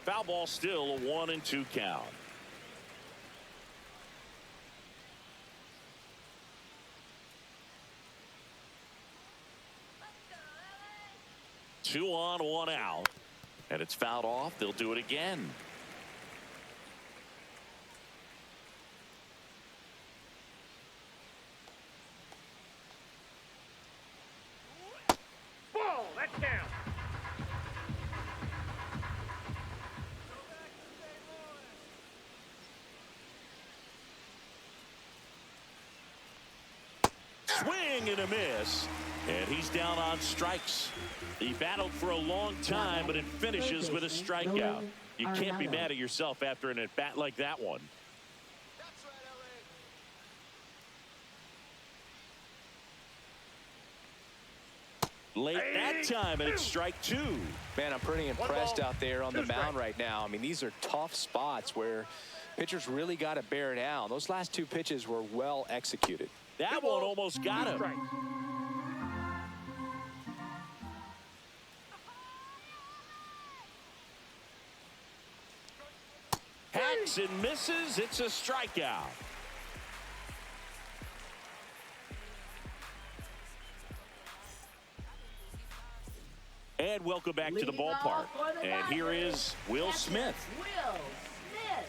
Foul ball, still a 1-2 count. Two on, 1 out. And it's fouled off. They'll do it again. Ball. That's down. Swing and a miss. And he's down on strikes. He battled for a long time, but it finishes with a strikeout. You can't be mad at yourself after an at-bat like that one. Late that time, and it's strike two. Man, I'm pretty impressed out there on the mound right now. I mean, these are tough spots where pitchers really got to bear down. Those last two pitches were well executed. That one almost got him. Hacks and misses. It's a strikeout. And welcome back to the ballpark. And here is Will Smith. Will Smith.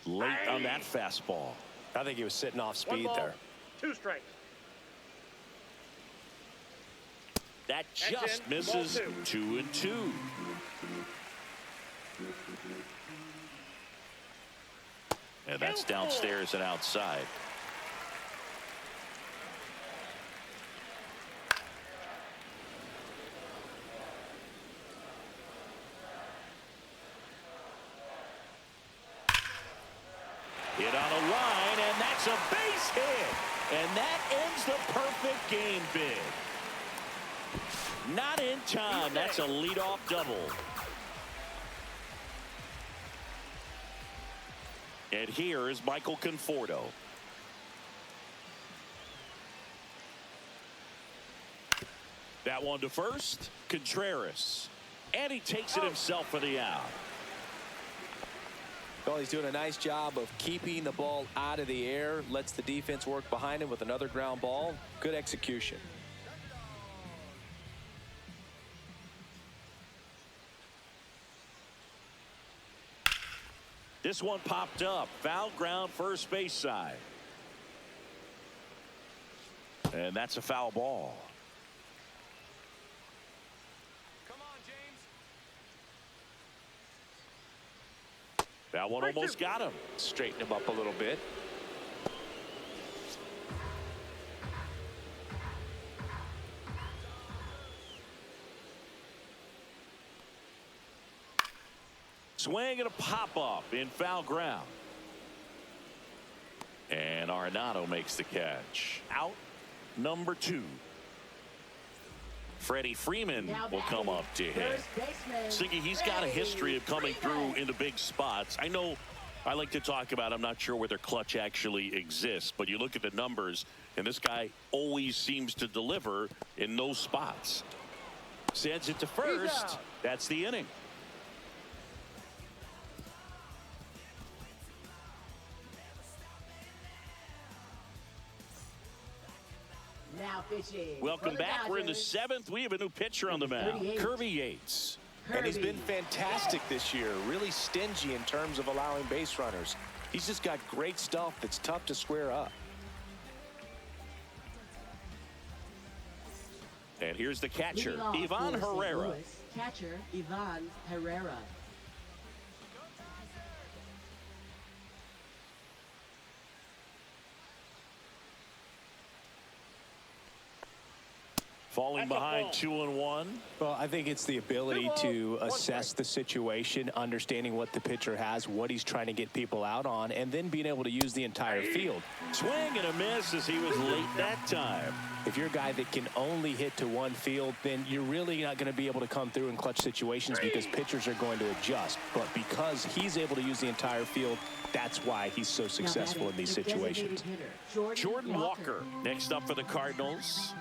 Late on that fastball. I think he was sitting off speed there. 2 strikes. That just misses. 2-2. And that's downstairs and outside. Hit on a line, and that's a base hit. And that ends the perfect game bid. Not in time. That's a leadoff double. And here is Michael Conforto. That one to first. Contreras. And he takes it himself for the out. Well, he's doing a nice job of keeping the ball out of the air. Lets the defense work behind him with another ground ball. Good execution. This one popped up. Foul ground, first base side. And that's a foul ball. Come on, James. That one almost got him. Straighten him up a little bit. Swing and a pop-up in foul ground. And Arenado makes the catch. Out number 2. Freddie Freeman will come up to hit. Siggy, he's got a history of coming through into big spots. I know I like to talk about, I'm not sure whether clutch actually exists, but you look at the numbers, and this guy always seems to deliver in those spots. Sends it to first. That's the inning. Now pitching. Welcome back. We're in the 7th. We have a new pitcher on the mound, Kirby Yates. And he's been fantastic this year. Really stingy in terms of allowing base runners. He's just got great stuff that's tough to square up. And here's the catcher, Ivan Herrera. Catcher, Ivan Herrera. Falling behind 2-1. Well, I think it's the ability to assess the situation, understanding what the pitcher has, what he's trying to get people out on, and then being able to use the entire field. Swing and a miss as he was late that time. If you're a guy that can only hit to one field, then you're really not going to be able to come through in clutch situations because pitchers are going to adjust. But because he's able to use the entire field, that's why he's so successful in these situations. Jordan Walker next up for the Cardinals.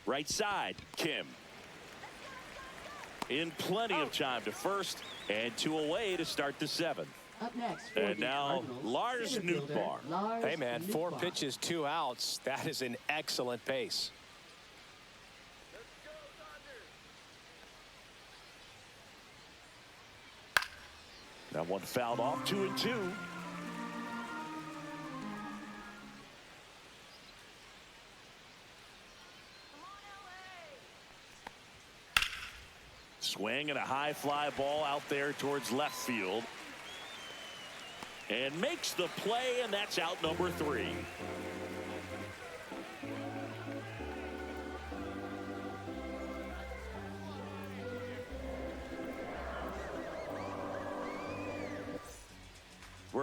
Right side, Kim. In plenty of time to first, and 2 away to start the 7th. Up next, and now Lars Nootbaar. Hey man, 4 pitches, 2 outs. That is an excellent pace. That one fouled off, 2-2. Swing and a high fly ball out there towards left field. And makes the play, and that's out number 3.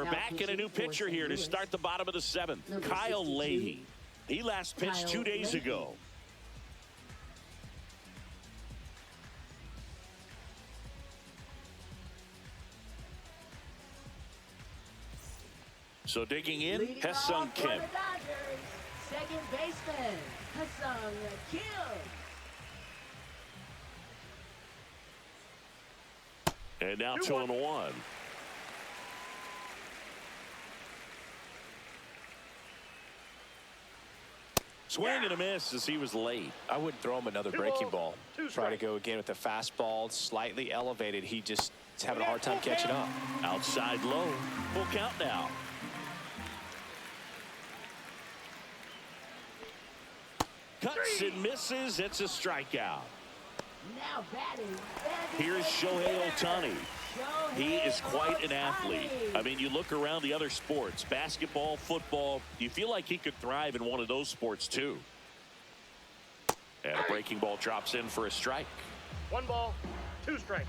We're back in a new pitcher here to start the bottom of the 7th. Kyle Leahy. He last pitched 2 days ago. So digging in, Ha-Seong Kim. Second baseman, Ha-Seong Kim. And now 2-1. Swing and a miss as he was late. I wouldn't throw him another breaking ball. Try to go again with the fastball, slightly elevated. He just is having a hard time catching up. Outside low. Full count now. Cuts and misses. It's a strikeout. Now batting. Here's Shohei Ohtani. He is quite an athlete. I mean, you look around the other sports, basketball, football, you feel like he could thrive in one of those sports too. And a breaking ball drops in for a strike. 1 ball, 2 strikes.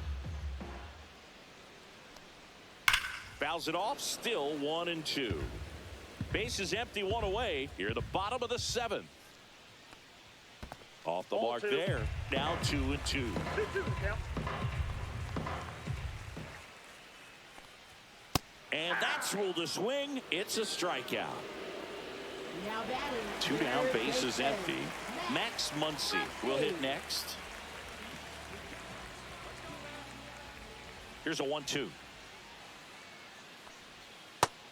Fouls it off, still 1-2. Base is empty, 1 away. Here at the bottom of the 7th. Off the mark there. Now 2-2. 2-2 count. And that's ruled a swing. It's a strikeout. Now batting. 2 down, bases empty. Max Muncy will hit next. Here's a 1-2.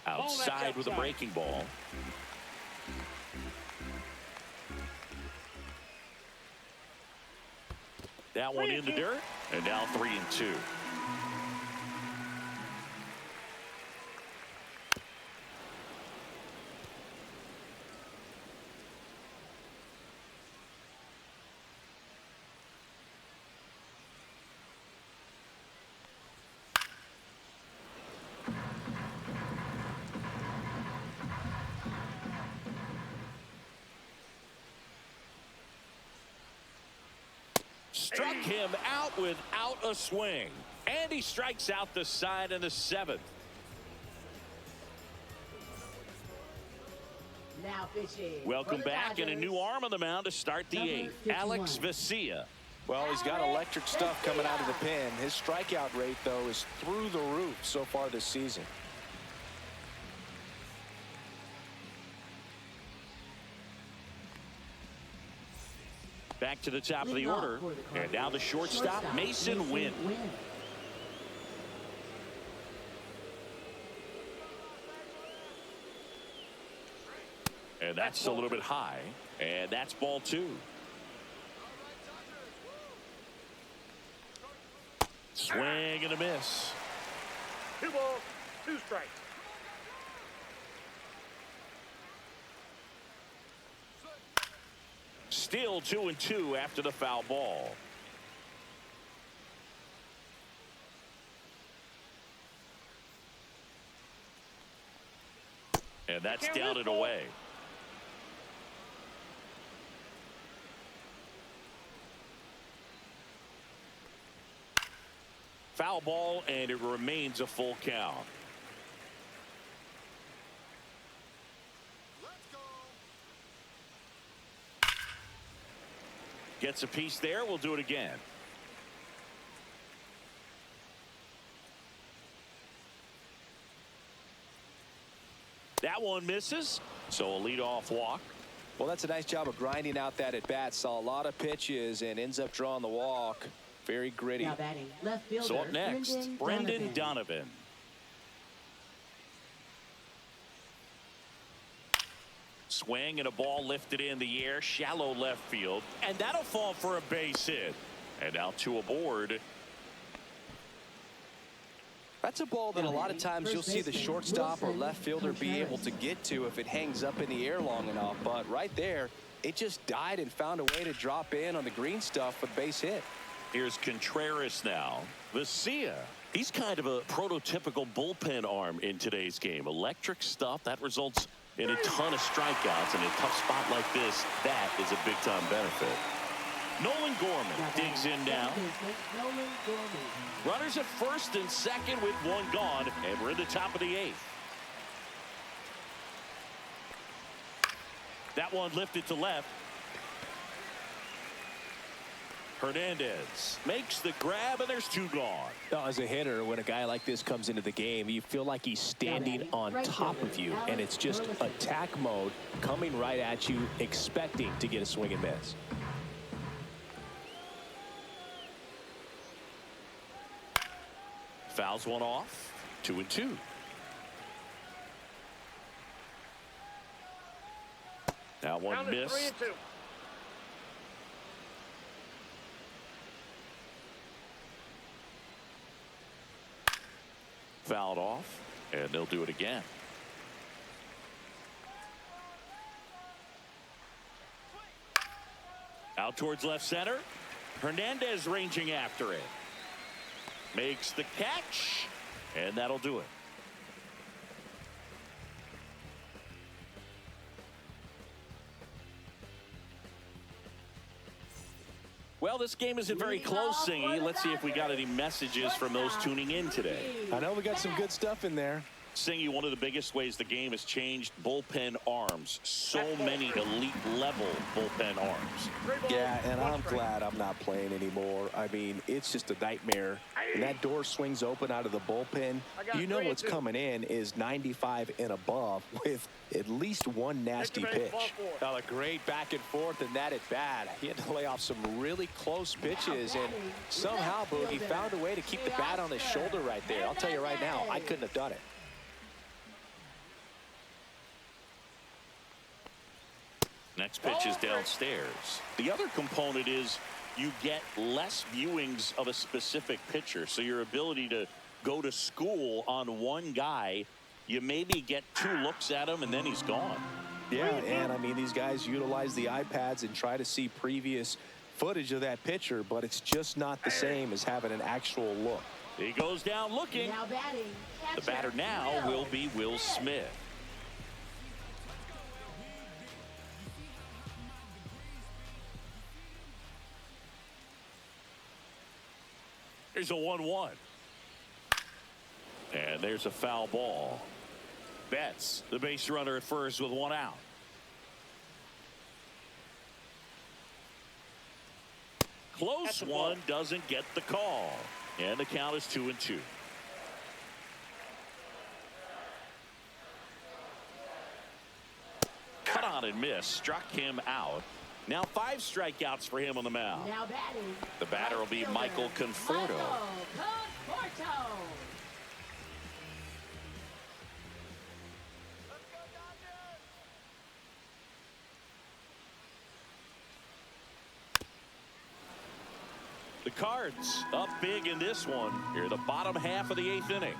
Outside with a breaking ball. That one in the dirt, and now 3-2. Struck him out without a swing. And he strikes out the side in the 7th. Now pitching. Welcome back, and a new arm on the mound to start the 8th. Alex Vesia. Well, he's got electric stuff coming out of the pen. His strikeout rate, though, is through the roof so far this season. Back to the top of the order. And now the shortstop, Mason Wynn. And that's a little bit high. And that's ball 2. Swing and a miss. 2 balls, 2 strikes. Still 2-2 after the foul ball. And that's down and away. Foul ball, and it remains a full count. Gets a piece there. We'll do it again. That one misses, so a leadoff walk. Well, that's a nice job of grinding out that at bat. Saw a lot of pitches and ends up drawing the walk. Very gritty. Now batting. Left fielder. So up next, Brendan Donovan. Swing and a ball lifted in the air, shallow left field, and that'll fall for a base hit. And now 2 aboard. That's a ball that a lot of times you'll see the shortstop or left fielder be able to get to if it hangs up in the air long enough. But right there, it just died and found a way to drop in on the green stuff with base hit. Here's Contreras now. Vesia. He's kind of a prototypical bullpen arm in today's game. Electric stuff that results in a ton of strikeouts. In a tough spot like this, that is a big-time benefit. Nolan Gorman digs in now. Runners at first and second with 1 gone, and we're in the top of the 8th. That one lifted to left. Hernandez makes the grab, and there's 2 gone. Now, as a hitter, when a guy like this comes into the game, you feel like he's standing on top of you, and it's just attack mode coming right at you, expecting to get a swing and miss. Fouls one off. 2-2. That one missed. 3-2. Fouled off, and they'll do it again. Out towards left center. Hernandez ranging after it. Makes the catch, and that'll do it. Well, this game isn't very close, Singy. Let's see if we got any messages from those tuning in today. I know we got some good stuff in there. Singy, one of the biggest ways the game has changed, bullpen arms. So many elite-level bullpen arms. Yeah, and I'm glad I'm not playing anymore. I mean, it's just a nightmare. When that door swings open out of the bullpen, you know what's coming in is 95 and above with at least one nasty pitch. A great back and forth, and that at bat. He had to lay off some really close pitches, and somehow, Boogie found a way to keep the bat on his shoulder right there. I'll tell you right now, I couldn't have done it. Next pitch is downstairs. The other component is you get less viewings of a specific pitcher. So your ability to go to school on one guy, you maybe get 2 looks at him and then he's gone. Yeah, and I mean, these guys utilize the iPads and try to see previous footage of that pitcher, but it's just not the same as having an actual look. He goes down looking. Now batting, The batter now will be Will Smith. There's a 1-1. And there's a foul ball. Betts, the base runner at first with 1 out. Close one, doesn't get the call. And the count is 2-2. Cut on and miss. Struck him out. Now 5 strikeouts for him on the mound. Now batting. The batter will be Michael Conforto. Conforto. The Cards up big in this one. Here, the bottom half of the 8th inning.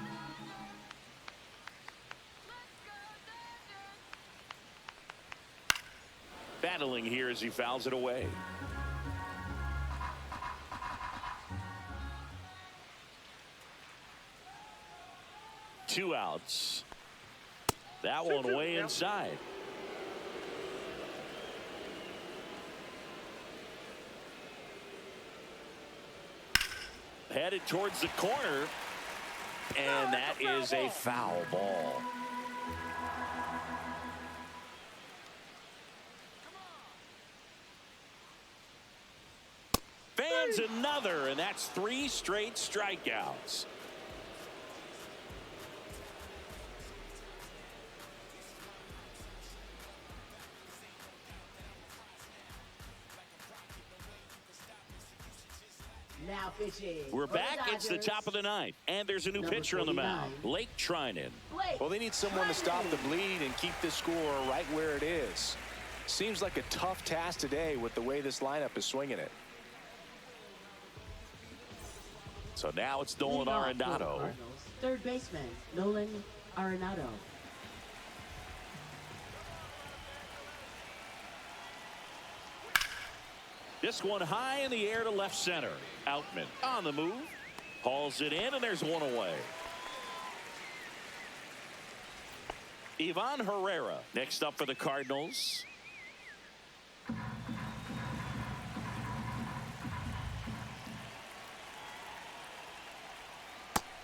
Battling here as he fouls it away. Two outs. That one way inside. Headed towards the corner, and that is a foul ball. Fans another, and that's 3 straight strikeouts. Now pitching. We're back. It's the top of the 9th, and there's a new pitcher on the mound, Blake Trinan. Well, they need someone to stop the bleed and keep the score right where it is. Seems like a tough task today with the way this lineup is swinging it. So now it's Nolan Arenado. Third baseman, Nolan Arenado. This one high in the air to left center. Outman on the move. Hauls it in, and there's one away. Ivan Herrera next up for the Cardinals.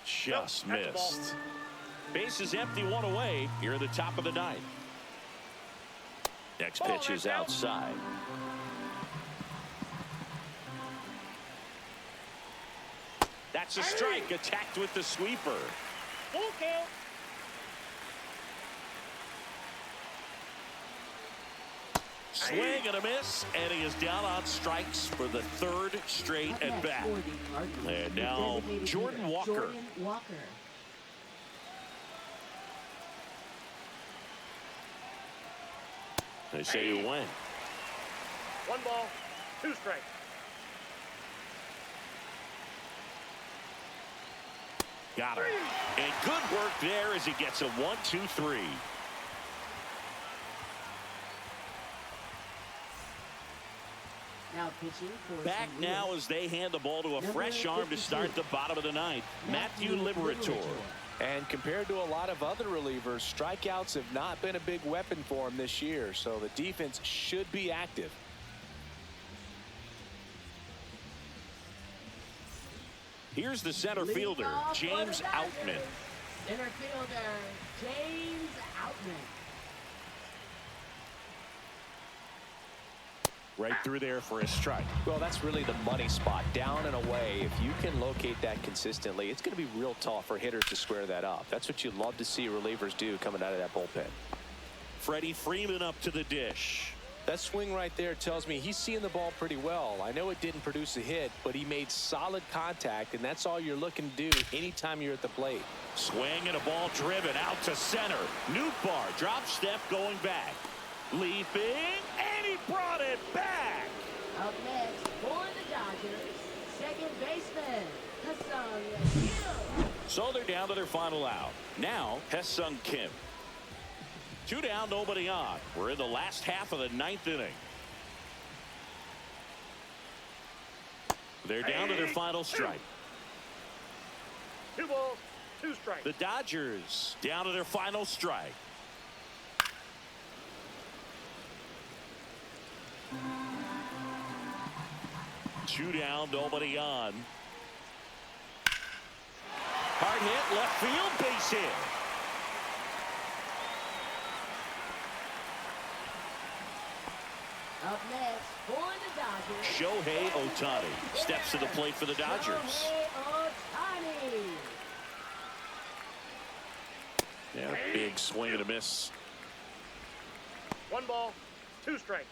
Just missed. Base is empty, one away. Here at the top of the 9th. Next pitch is outside. That's a strike, attacked with the sweeper. Full count. Swing and a miss, and he is down on strikes for the third straight at bat. And now Jordan Walker. They say you win. 1 ball, 2 strikes. Got him. And good work there as he gets a 1-2-3. Now pitching for Back now as they hand the ball to a fresh arm to start the bottom of the ninth, Matthew Liberator. And compared to a lot of other relievers, strikeouts have not been a big weapon for him this year, so the defense should be active. Here's the center fielder, James Outman. Center fielder, James Outman. Right through there for a strike. Well, that's really the money spot, down and away. If you can locate that consistently, it's going to be real tough for hitters to square that up. That's what you love to see relievers do coming out of that bullpen. Freddie Freeman up to the dish. That swing right there tells me he's seeing the ball pretty well. I know it didn't produce a hit, but he made solid contact, and that's all you're looking to do anytime you're at the plate. Swing and a ball driven out to center. Nootbaar drop step going back. Leaping, and he brought it back. Up next for the Dodgers, second baseman, Ha-Seong Kim. So they're down to their final out. Now, Ha-Seong Kim. 2 down, nobody on. We're in the last half of the 9th inning. They're down to their final strike. 2 balls, 2 strikes. The Dodgers down to their final strike. Two down, nobody on. Hard hit, left field, base hit. Up next for the Dodgers, Shohei Ohtani steps to the plate for the Dodgers. Shohei Ohtani. Yeah, big swing and a miss. 1 ball, 2 strikes.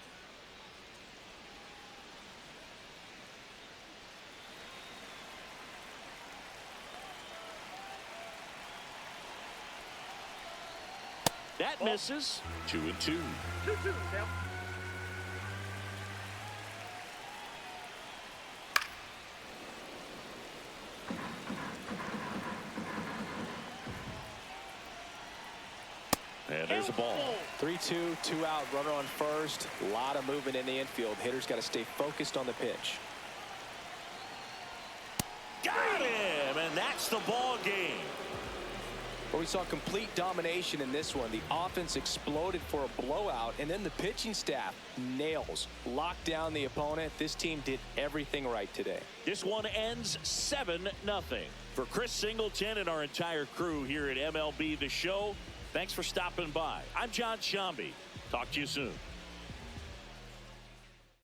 That misses. 2-2. 2-2 count. And there's a ball. 3-2, 2 out, runner on first. A lot of movement in the infield. Hitters got to stay focused on the pitch. Got him, and that's the ball game. But we saw complete domination in this one. The offense exploded for a blowout, and then the pitching staff nails, locked down the opponent. This team did everything right today. This one ends 7-0. For Chris Singleton and our entire crew here at MLB The Show, thanks for stopping by. I'm John Shambi. Talk to you soon.